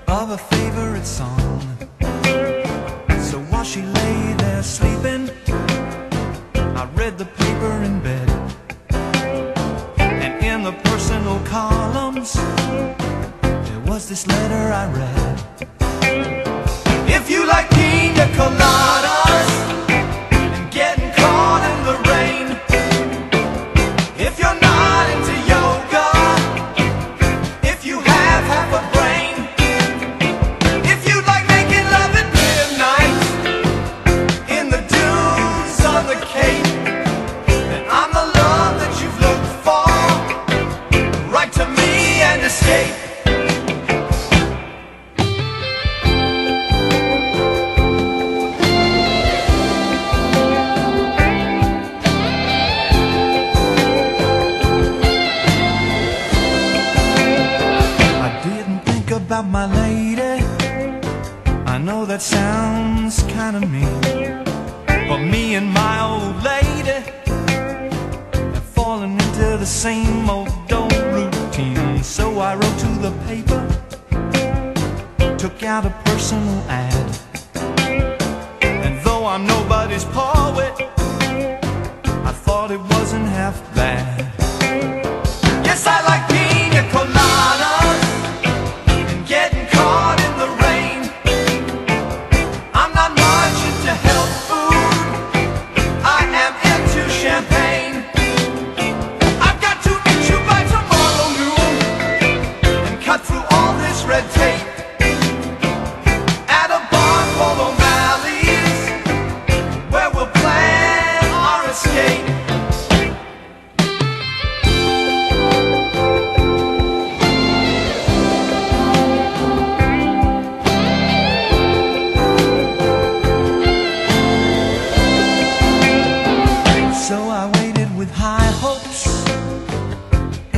of a favorite song. So while she lay there sleeping, I read the paper in bed, and in the personal columns there was this letter I read. If you like pina coladas and getting caught in the rain, if you're not into yoga, if you have half a brain, if you like making love at midnight in the dunes on the Cape, then I'm the love that you've looked for. Write to me and escape. About my lady, I know that sounds kind of mean, but me and my old lady have fallen into the same old routine. So I wrote to the paper, took out a personal ad, and though I'm nobody's poet, I thought it wasn't half bad. Yes, I like pina coladas, getting caught in the rain. I'm not much into health food, I am into champagne. I've got to meet you by tomorrow noon and cut through all this red tape at a bar called O'Malley's, where we'll plan our escape.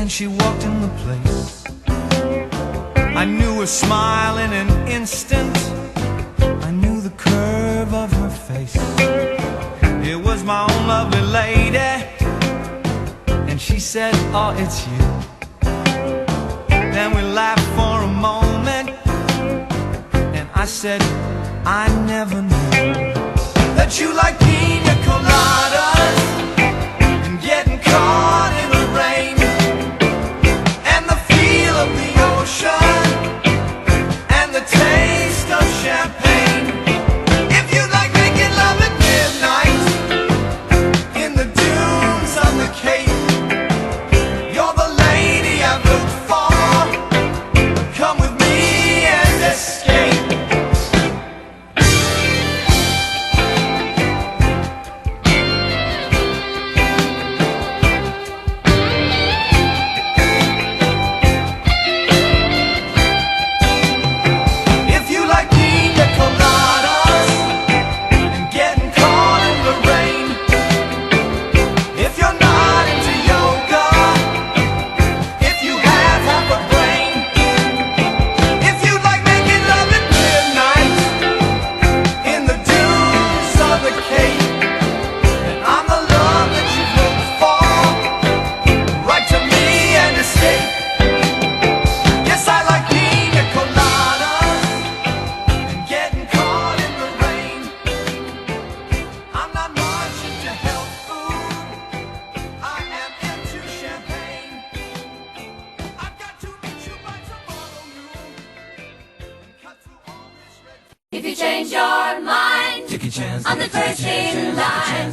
She walked in the place, I knew her smile in an instant, I knew the curve of her face. It was my own lovely lady, and she said, oh, it's you. Then we laughed for a moment, and I said, I never knew that you like pina coladas and getting caught in the rain, of the ocean and the taste of champagne. If you like making love at midnight in the dunes on the Cape, you're the lady I've looked for. Come with me and escape. If you change your mind, take a chance. I'm the first in line.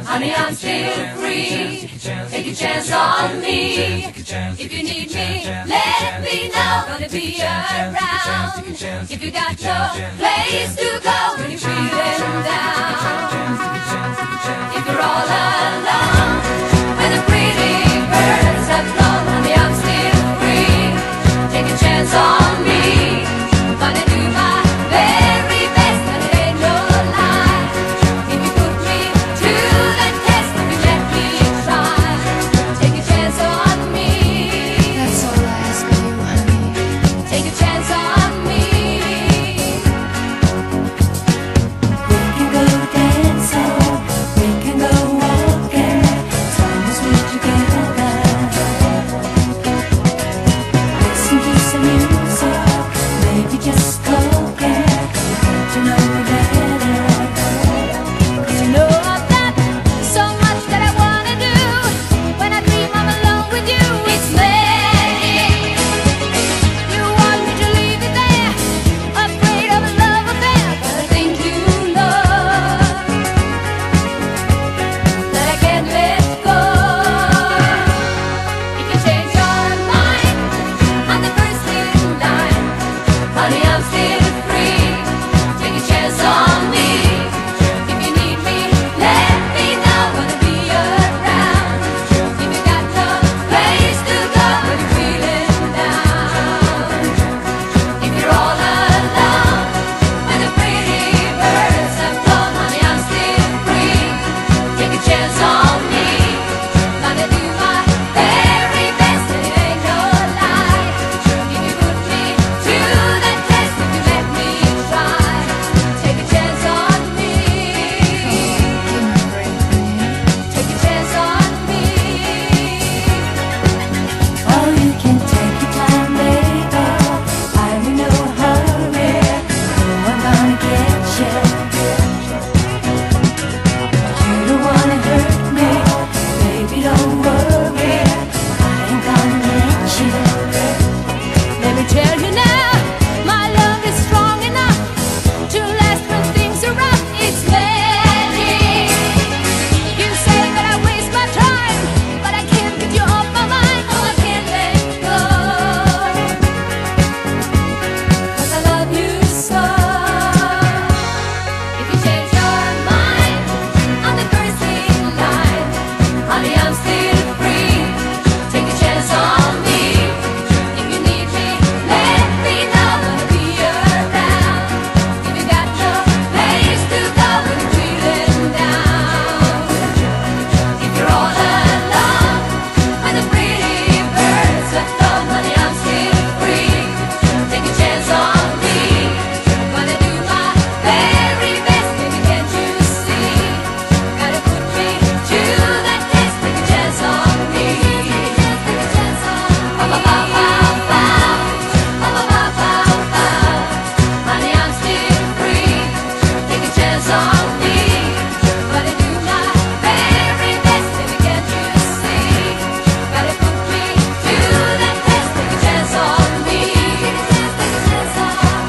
Honey, I'm still free. Take a chance on me. If you need me, let me know. Gonna be around. If you got no place to go when you're feeling down. If you're all alone, when the pretty birds have flown, honey, I'm still free. Take a chance on me. Gonna do my very best, and it ain't no lie. If you put me to the test, if you let me try, take a chance on me. That's all I ask of you, honey. Take a chance on me. We can go dancing, we can go walking, as long as we're together. Listen to some music, maybe just talking, get to know me better. 'Cause you know I've got so much that I wanna do. When I dream I'm alone with you, it's magic. You want me to leave it there, afraid of a love affair, but I think you know that I can't let go. If you change your mind, I'm the first in line. Honey, I'm still free. Take a chance on me. If you need me, let me know. Gonna be around. If you got no place to go when you're feeling down. If you're all alone, when the pretty birds have flown, honey, I'm still free. Take a chance on me. Gonna do my very best, and it ain't no lie. If you put me to the test, if you let me try, take a chance on me. Take a chance on me. Oh, you can take your time, baby. I'm in no hurry. Oh, I'm gonna get you. You don't wanna hurt me, baby, don't worry. I ain't gonna let you. Let me tell you now, my love is strong enough to last when things are rough. It's magic. You say that I waste my time, but I can't get you off my mind. Oh, I can't let go, 'cause I love you so. If you change your mind, I'm the first in line. Honey, I'm still free. Take a chance on me. If you need me, let me know. Gonna be around. If you got no place to go when you're feeling down. If you're all alone, when the pretty birds have flown, honey, I'm still free. Take a chance on me. Gonna do my very best, baby, can't you see? Gotta put me to the test. Take a chance on me. Take a chance on me. Honey, I'm still free. Take a chance on me. Gonna do my very best, baby, can't you see? Gotta put me to the test. Take a chance on me. Take a chance on me.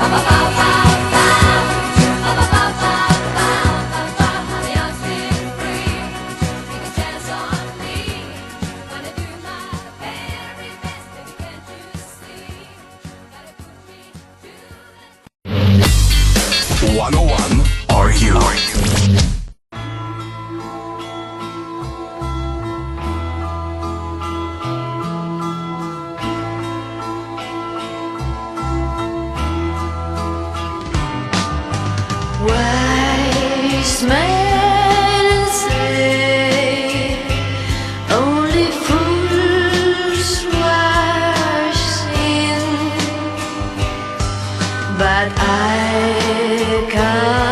Honey, I'm still free. Take a chance on me. Gonna do my very best, baby, can't you see? Gotta put me to the 101 Are You? wise men say only fools rush in, but I can't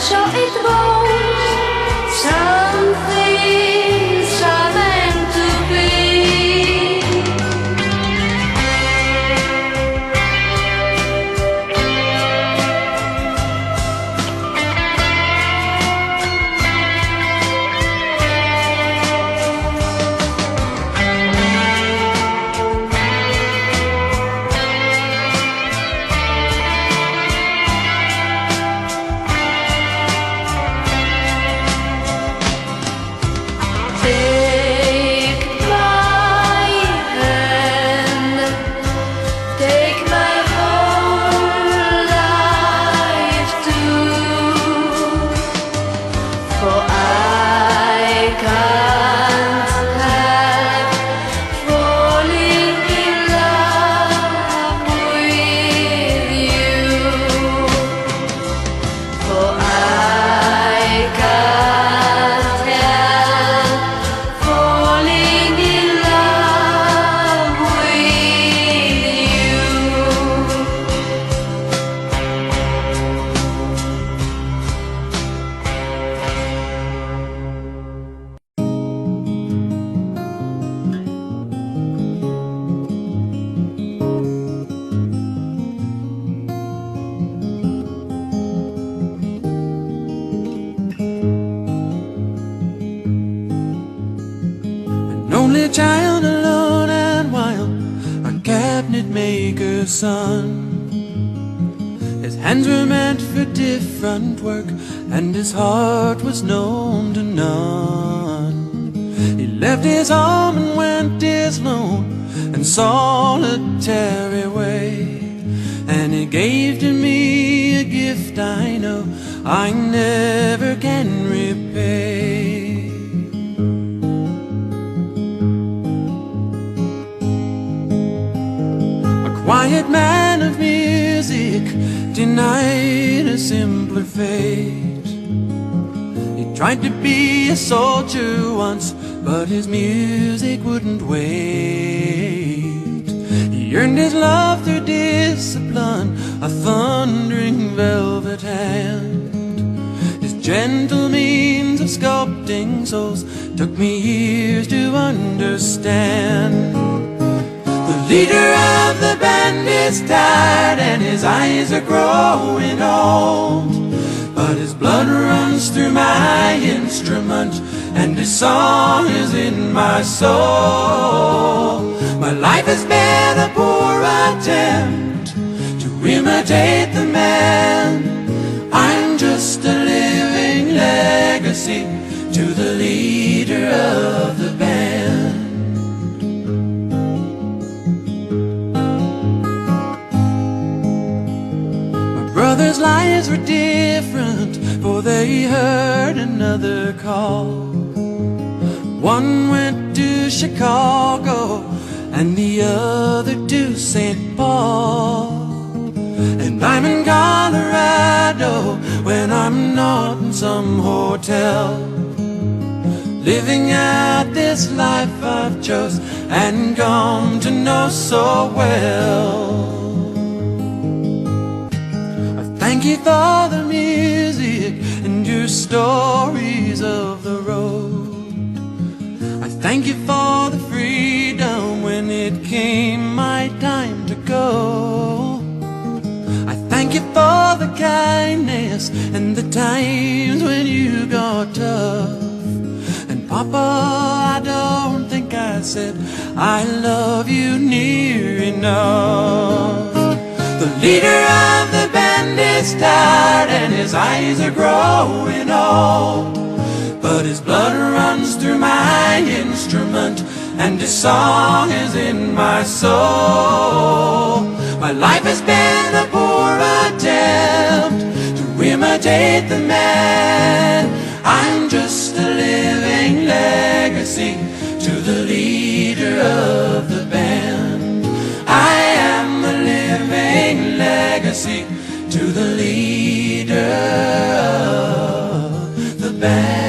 so it goes. Some things are meant to be. Only child alone and wild, a cabinet maker's son. His hands were meant for different work, and his heart was known to none. He left his home and went his lone and solitary way, and he gave to me a gift I know I never can repay. Quiet man of music, denied a simpler fate. He tried to be a soldier once, but his music wouldn't wait. He earned his love through discipline, a thundering velvet hand. His gentle means of sculpting souls took me years to understand. The leader of the band is tired and his eyes are growing old, but his blood runs through my instrument and his song is in my soul. My life has been a poor attempt to imitate the man. I'm just a living legacy to the leader of the band. Brothers' lives were different, for they heard another call. One went to Chicago and the other to St. Paul. And I'm in Colorado when I'm not in some hotel, living out this life I've chose and come to know so well. Thank you for the music and your stories of the road. I thank you for the freedom when it came my time to go. I thank you for the kindness and the times when you got tough. And Papa, I don't think I said I love you near enough. The leader of the band is tired and his eyes are growing old, but his blood runs through my instrument and his song is in my soul. My life has been a poor attempt to imitate the man. I'm just a living legacy to the leader of the band. I am a living legacy to the leader of the band.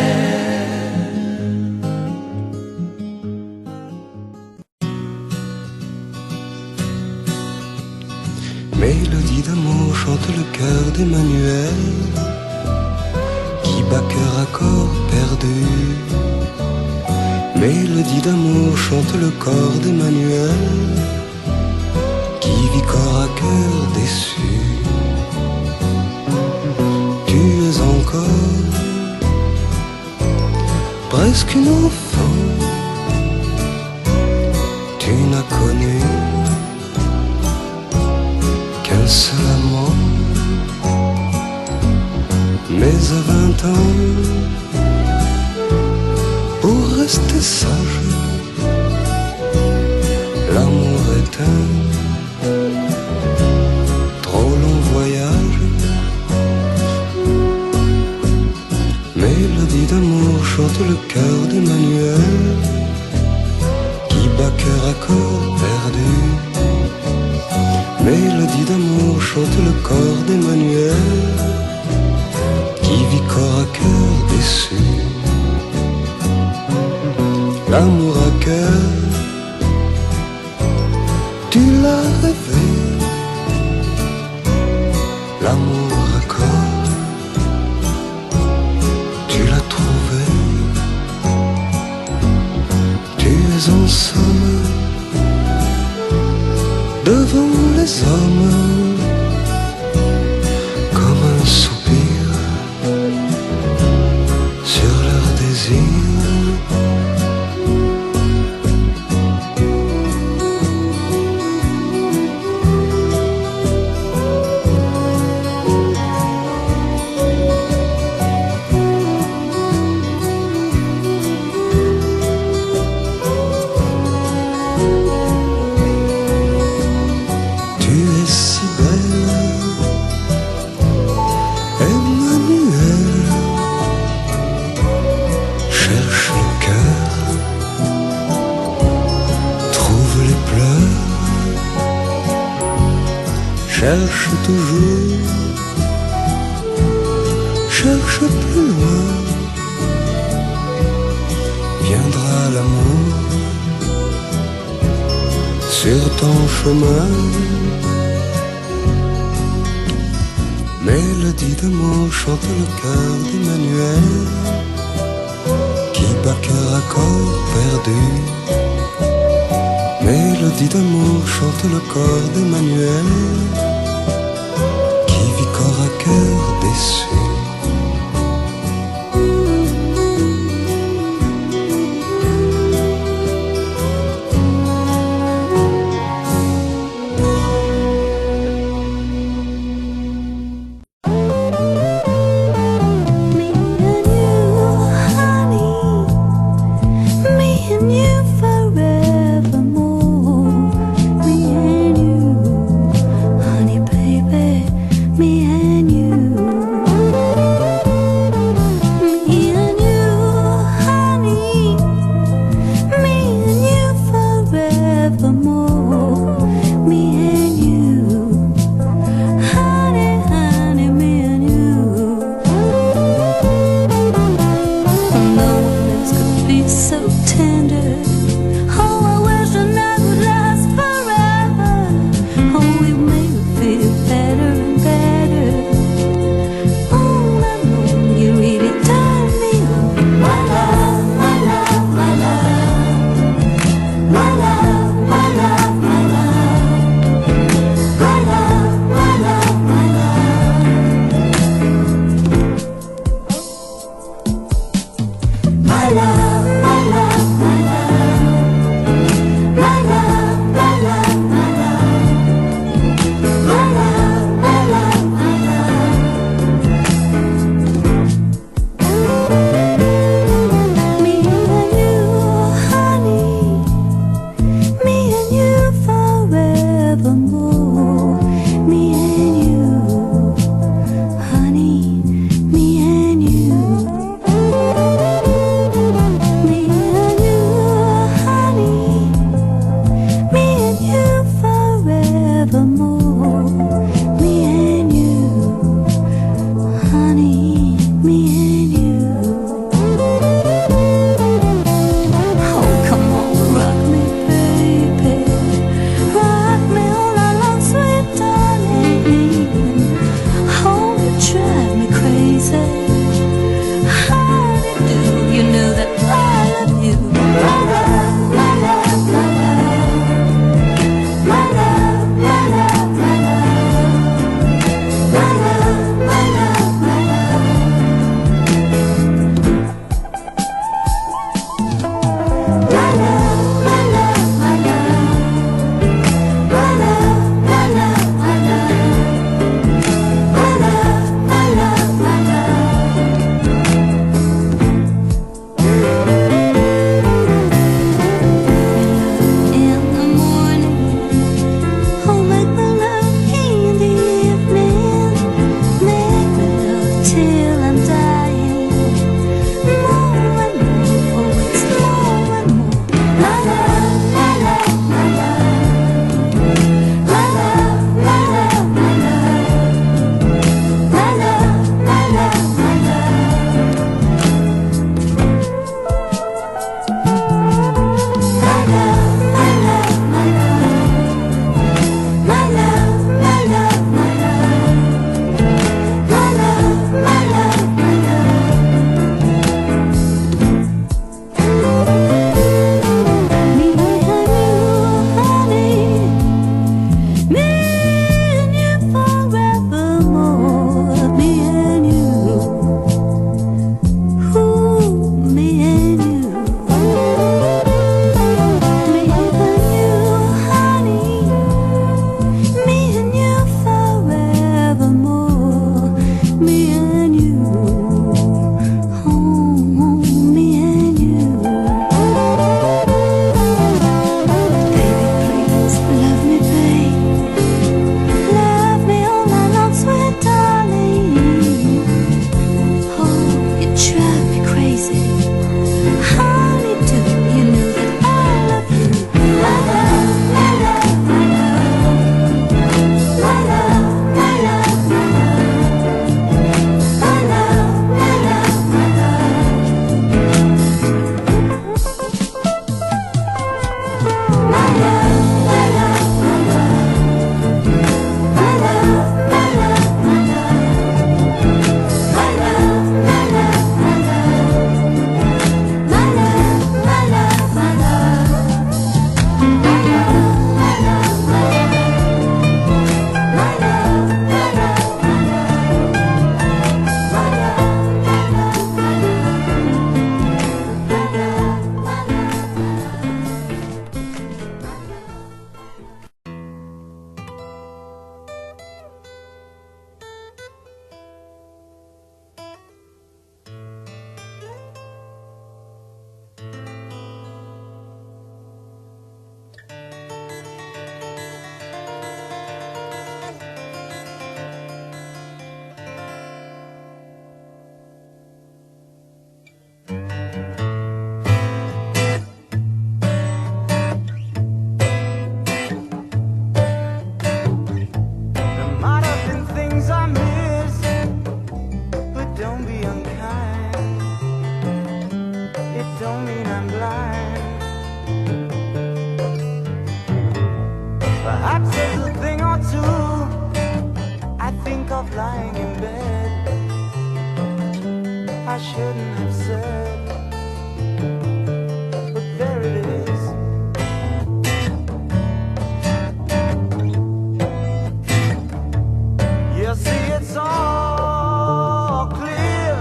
Mélodie d'amour chante le cœur d'Emmanuel. bat cœur à corps perdu. Mélodie d'amour chante le corps d'Emmanuel, qui vit corps à cœur déçu. Tu es encore presque une enfant, tu n'as connu qu'un seul amant. Mais à 20 ans, pour rester sage, l'amour est un trop long voyage. Mélodie d'amour chante le cœur d'Emmanuel, qui bat cœur à corps perdu. Mélodie d'amour chante le corps d'Emmanuel, qui vit corps à cœur déçu. L'amour à cœur, tu l'as rêvé. L'amour à corps, tu l'as trouvé. Tu es en somme devant les hommes, comme un soupir sur leur désir. Cherche toujours, cherche plus loin, viendra l'amour sur ton chemin. Mélodie d'amour chante le cœur d'Emmanuel, qui bat cœur à corps perdu. Mélodie d'amour chante le corps d'Emmanuel, qui vit corps à cœur déçu. Honey, think of lying in bed. I shouldn't have said, but there it is. You see, it's all clear.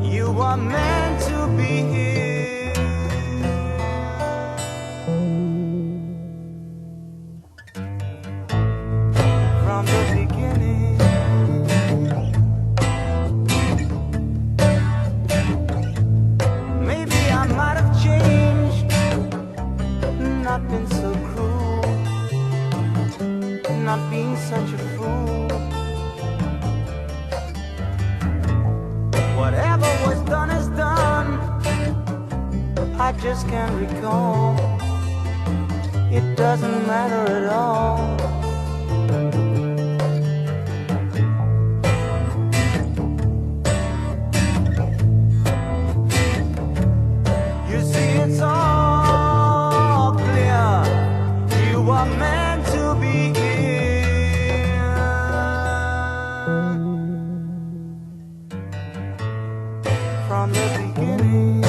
You are meant to be here. From the beginning. Maybe I might have changed, not been so cruel, not being such a fool. Whatever was done is done. I just can't recall. It doesn't matter at all. You see, it's all clear. You are meant to be here. From the beginning.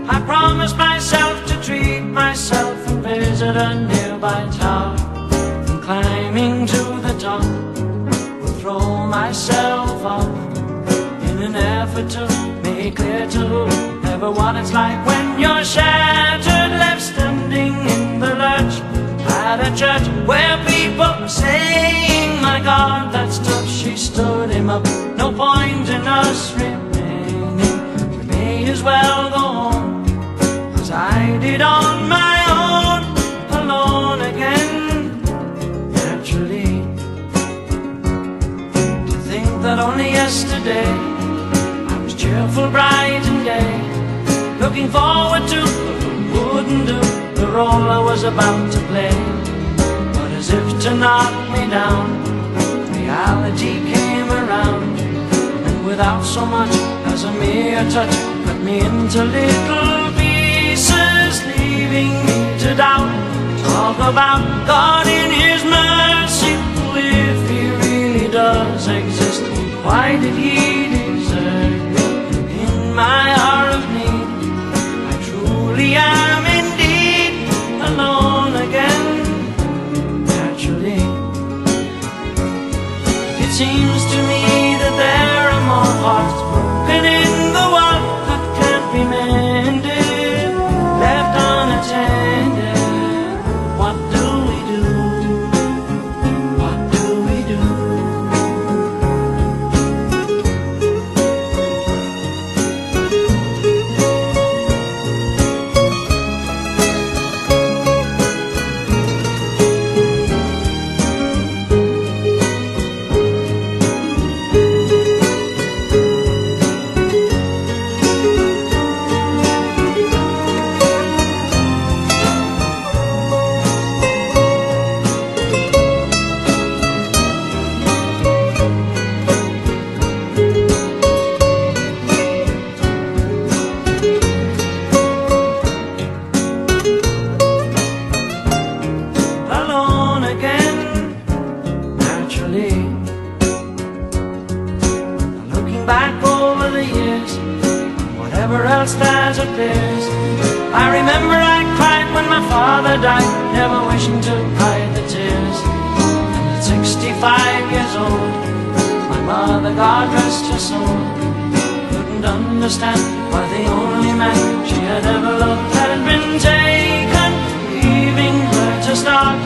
I promised myself to treat myself and visit a nearby tower. And climbing to the top, will throw myself off in an effort to make clear to whoever what it's like when you're shattered, left standing in the lurch at a church where people are saying, my God, that's tough. She stood him up. No point in us remaining. We may as well go home, as I did on my own, alone again. Naturally, to think that only yesterday I was cheerful, bright and gay, looking forward to what wouldn't do the role I was about to play. But as if to knock me down, reality came around, and without so much as a mere touch, cut me into little pieces, leaving me to doubt. Talk about God in His mercy, if He really does exist, why did He desert me in my hour of need? I truly am indeed alone again. Naturally, seems to me that there are more hearts broken in the world that can't be mended, left unattended. What do we do? What do we do? Alone again, naturally. Looking back over the years, whatever else that appears, I remember I cried when my father died, never wishing to hide the tears. And at 65 years old, my mother, God rest her soul, couldn't understand why the only man she had ever loved had been taken, leaving her to start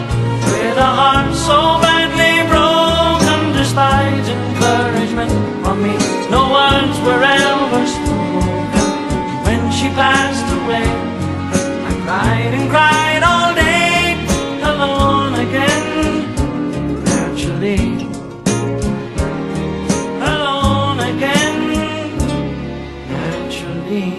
with a heart so badly broken. Despite encouragement from me, no words were ever spoken. When she passed away, I cried and cried all day, alone again, naturally. Alone again, naturally.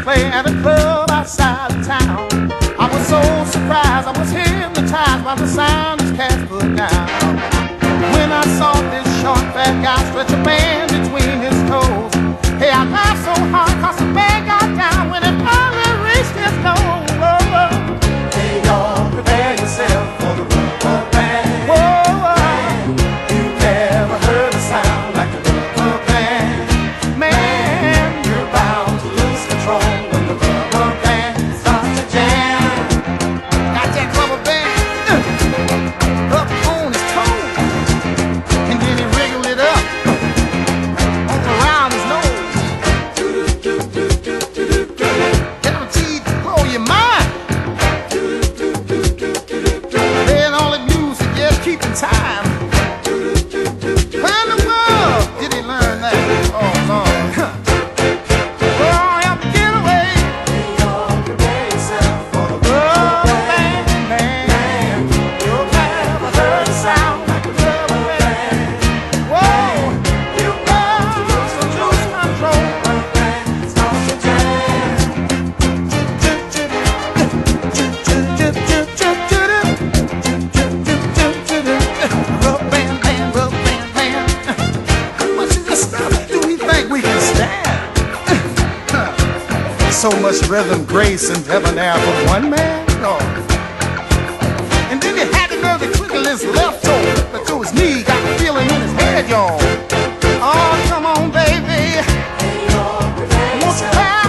play at a club outside of town. I was so surprised, I was hypnotized by the sound his cats put down. When I saw this short fat guy stretch a band between his toes, hey, I laughed so hard 'cause the man got down when it finally reached his nose. Hey, y'all, prepare yourself for the rubber band. Whoa, you never heard a sound like a rubber band. Man, you're bound to lose control when the rubber band starts to jam. Got that rubber band up on his toe, and then he wriggled it up around his nose. Guaranteed to blow your mind. Playing all the music, just keeping time. Where in the world did he learn that? Oh, Lord. Oh, I'm get away. Prepare yourself for the rubber band, man. You'll never heard a sound like a rubber band. Whoa, you got to lose control. Start to jam. Rubber band, band, rubber band, band. How much of this stuff do we think we can stand? So much rhythm, grace, and debonair for one man? No. And then he had the nerve to twinkle his left toe, but to his knee, got the feeling in his head, y'all. Oh, come on, baby. Won't you cry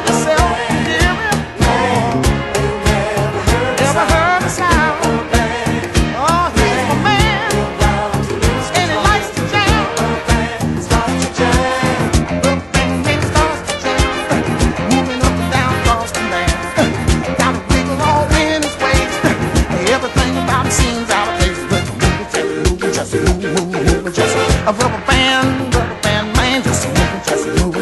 yourself, dear? Never heard a sound. Oh, he's my man, and he likes to jam. Starts to jam. Rubber band starts to jam. Moving up and down across the land. Got a wiggle all in his waist. Everything about him seems out of place, but moving, just moving, just moving, just a rubber band man, just moving,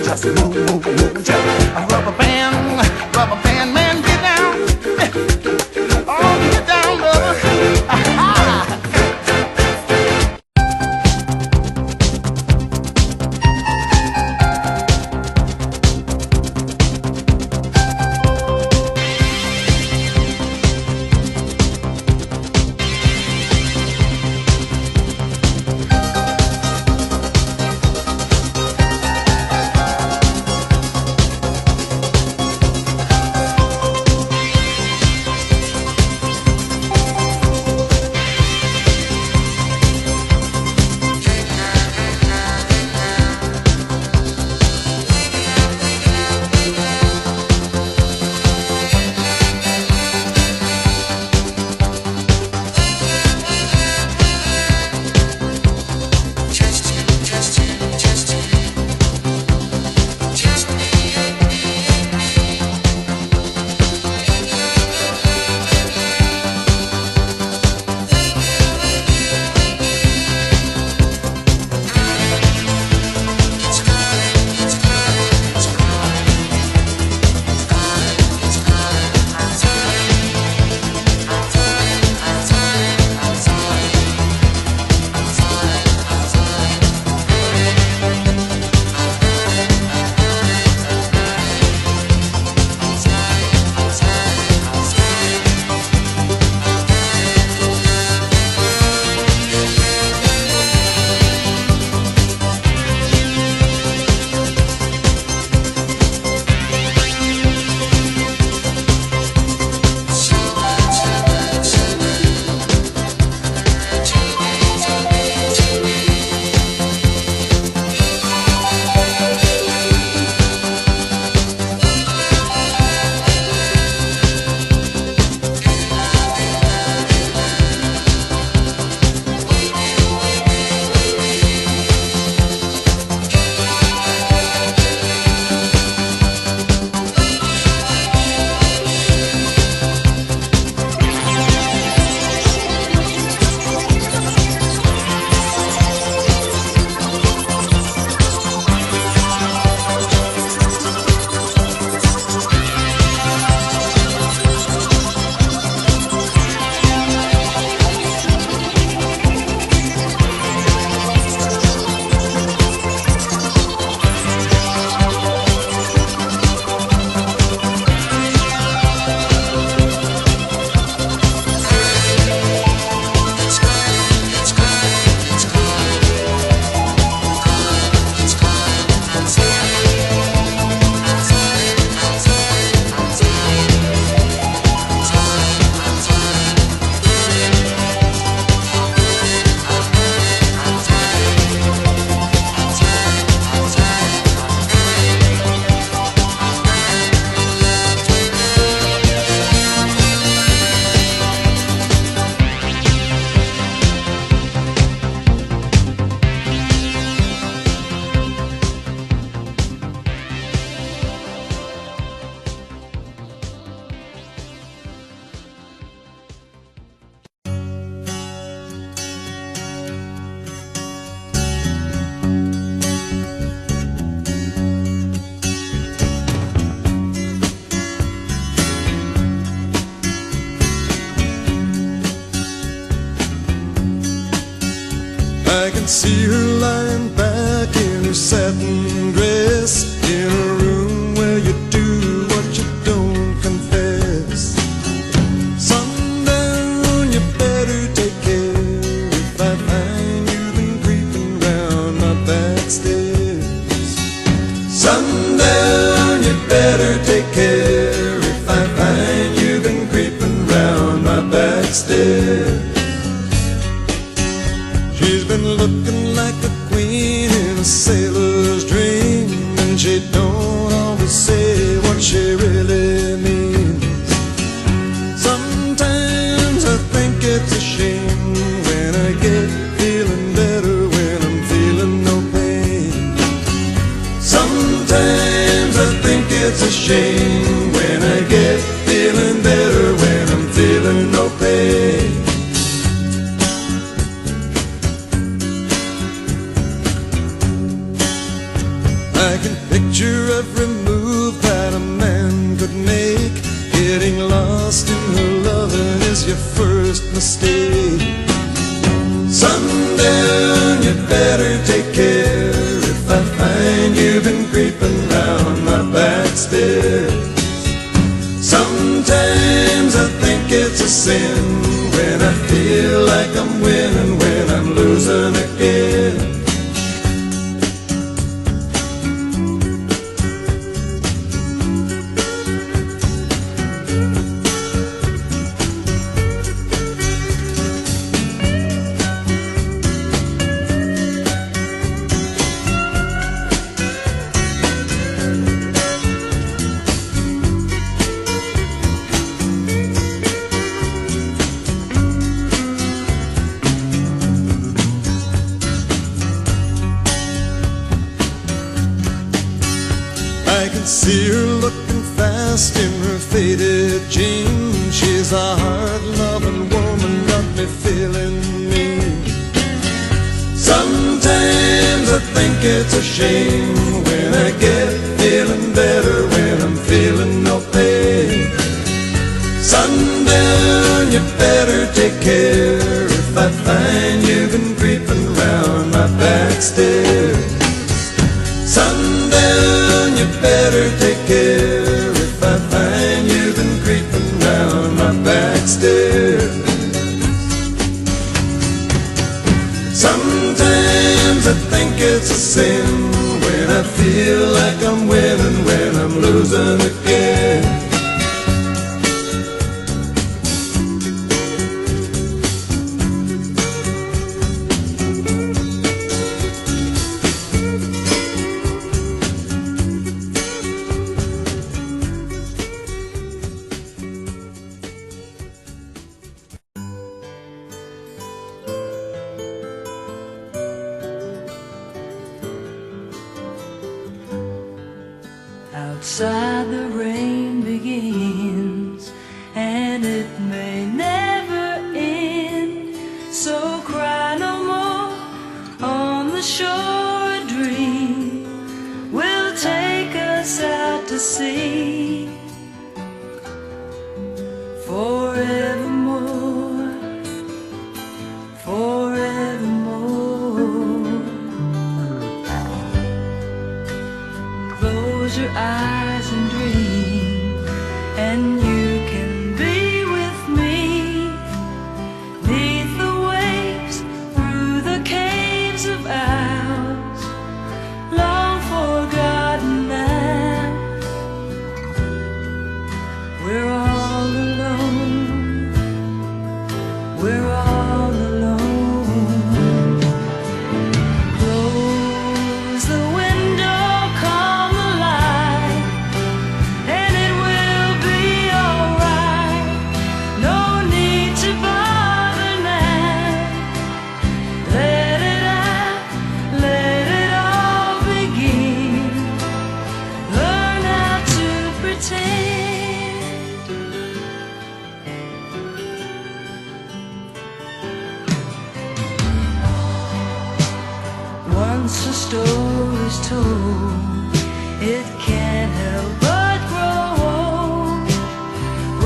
can see her lying back in her satin dress, in a room where you do what you don't confess. Sundown, you better take care if I find you've been creeping round my back stairs. Sundown, you better take care if I find you've been creeping round my back stairs. She's been looking like a queen in a sailor's dream, and she don't always say what she really means. Sometimes I think it's a shame when I get feeling better when I'm feeling no pain. Sometimes I think it's a shame when I get feeling better when I'm feeling no pain. I can picture every move that a man could make. Getting lost in her loving is your first mistake. Sundown, you better take care if I find you've been creeping round my back stairs. Sometimes I think it's a sin when I feel like I'm winning when I'm losing again. I can see her looking fast in her faded jeans. She's a hard-loving woman, got me feeling mean. Sometimes I think it's a shame when I get feeling better when I'm feeling no pain. Sundown, you better take care if I find you've been creeping round my back stairs. Sundown, you better take care if I find you've been creeping round my back stairs. Sometimes I think it's a sin when I feel like I'm winning when I'm losing again. Outside the rain begins, and it may never end. So cry no more on the shore. A dream will take us out to sea forevermore, forevermore. Close your eyes and dream, and you can be with me, 'neath the waves, through the caves of ours, long forgotten now. We're all alone, we're all alone. Close the window, calm the light, and it will be alright. No need to bother now. Let it out, let it all begin. Learn how to pretend. Once a story's told, it can't help but grow old.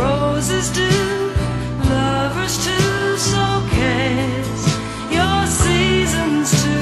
Roses do, lovers too, so cast your seasons too.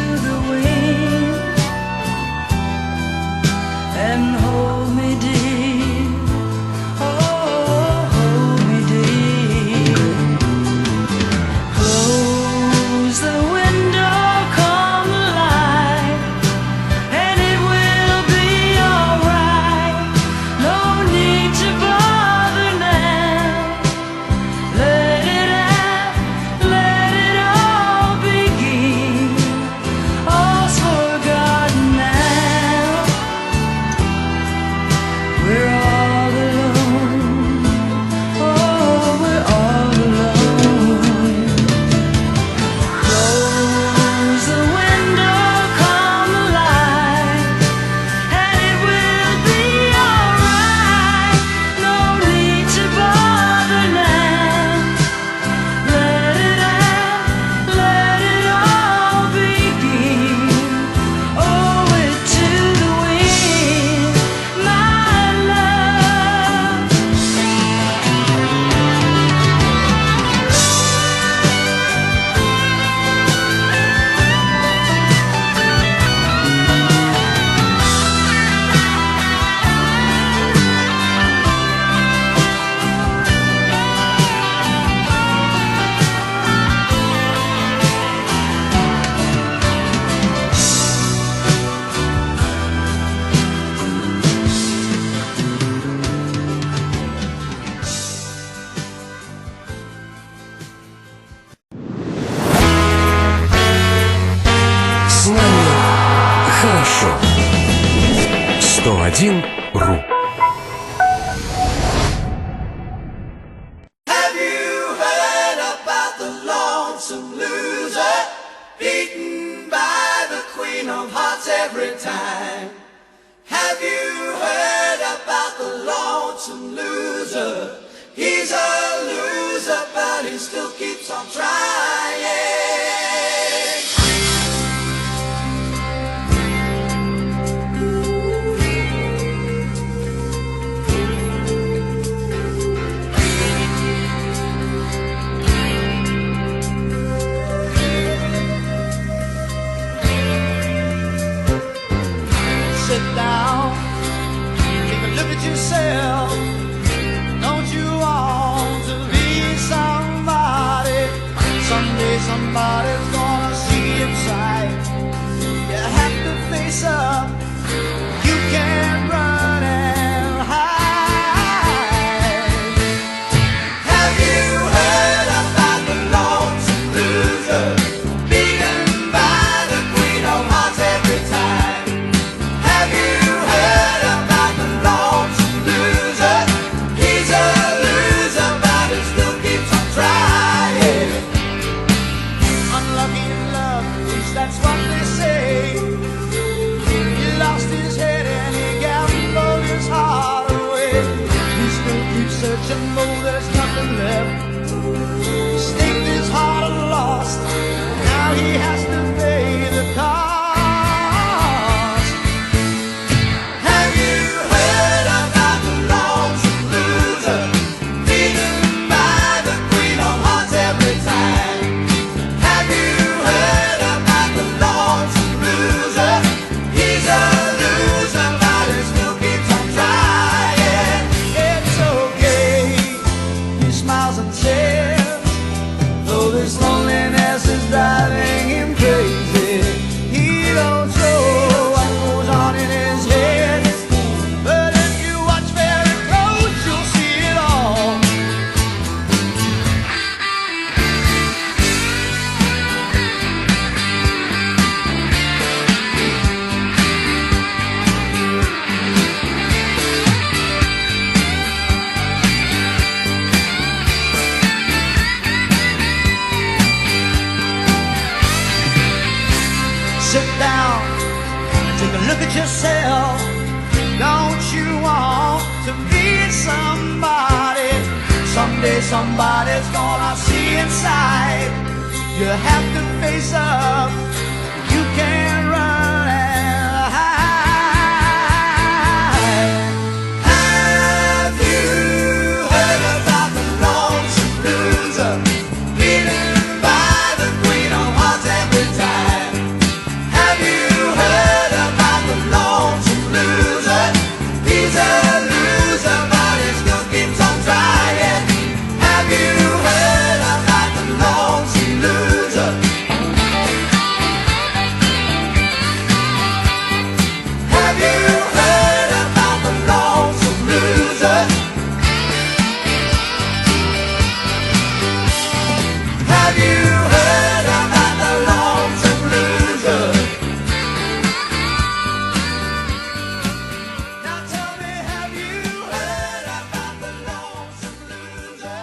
1.ru. Have you heard about the lonesome loser, beaten by the queen of hearts every time? Have you heard about the lonesome loser? He's a loser, but he still keeps on trying. Sit down, take a look at yourself. Don't you want to be somebody? Someday somebody's gonna see inside. You have to face up. You can't run and hide. Have you heard about the lonesome loser, beaten by the queen of hearts every time? Have you heard about the lonesome loser? He's a loser, but he still keeps on trying. Unlucky in love, at least that's what they say. He lost his head and he gambled his heart away. He still keeps searching, though there's nothing left. He staked his heart and lost. Now he has to pay the cost. Have you heard about the lonesome loser, beaten by the queen of hearts every time? Have you heard about the lonesome loser? He's a loser, but he still keeps on trying. It's okay, he smiles and says, though this loneliness is driving him crazy, he don't know what goes on in his head. But if you watch very close, you'll see it all. Sit down, take a look at yourself. Don't you want to be somebody? Someday somebody's gonna see inside. You have to face up. You can't run and hide. Have you heard about the lonesome loser, beaten by the queen of hearts every time? Have you heard about the lonesome loser? He's a loser, but he still keeps on trying. Have you heard about the lonesome loser? Have you heard about the lonesome loser? Have you heard about the lonesome loser? Now tell me, have you heard about the lonesome loser?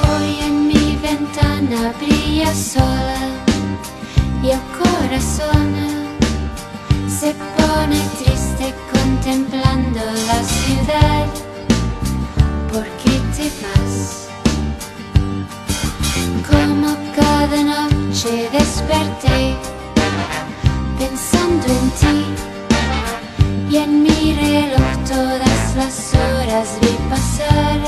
Hoy en mi ventana brilla sola y el corazón se pone triste contemplando la ciudad. ¿Por qué te vas? Como cada noche desperté pensando en ti y en mi reloj todas las horas vi pasar.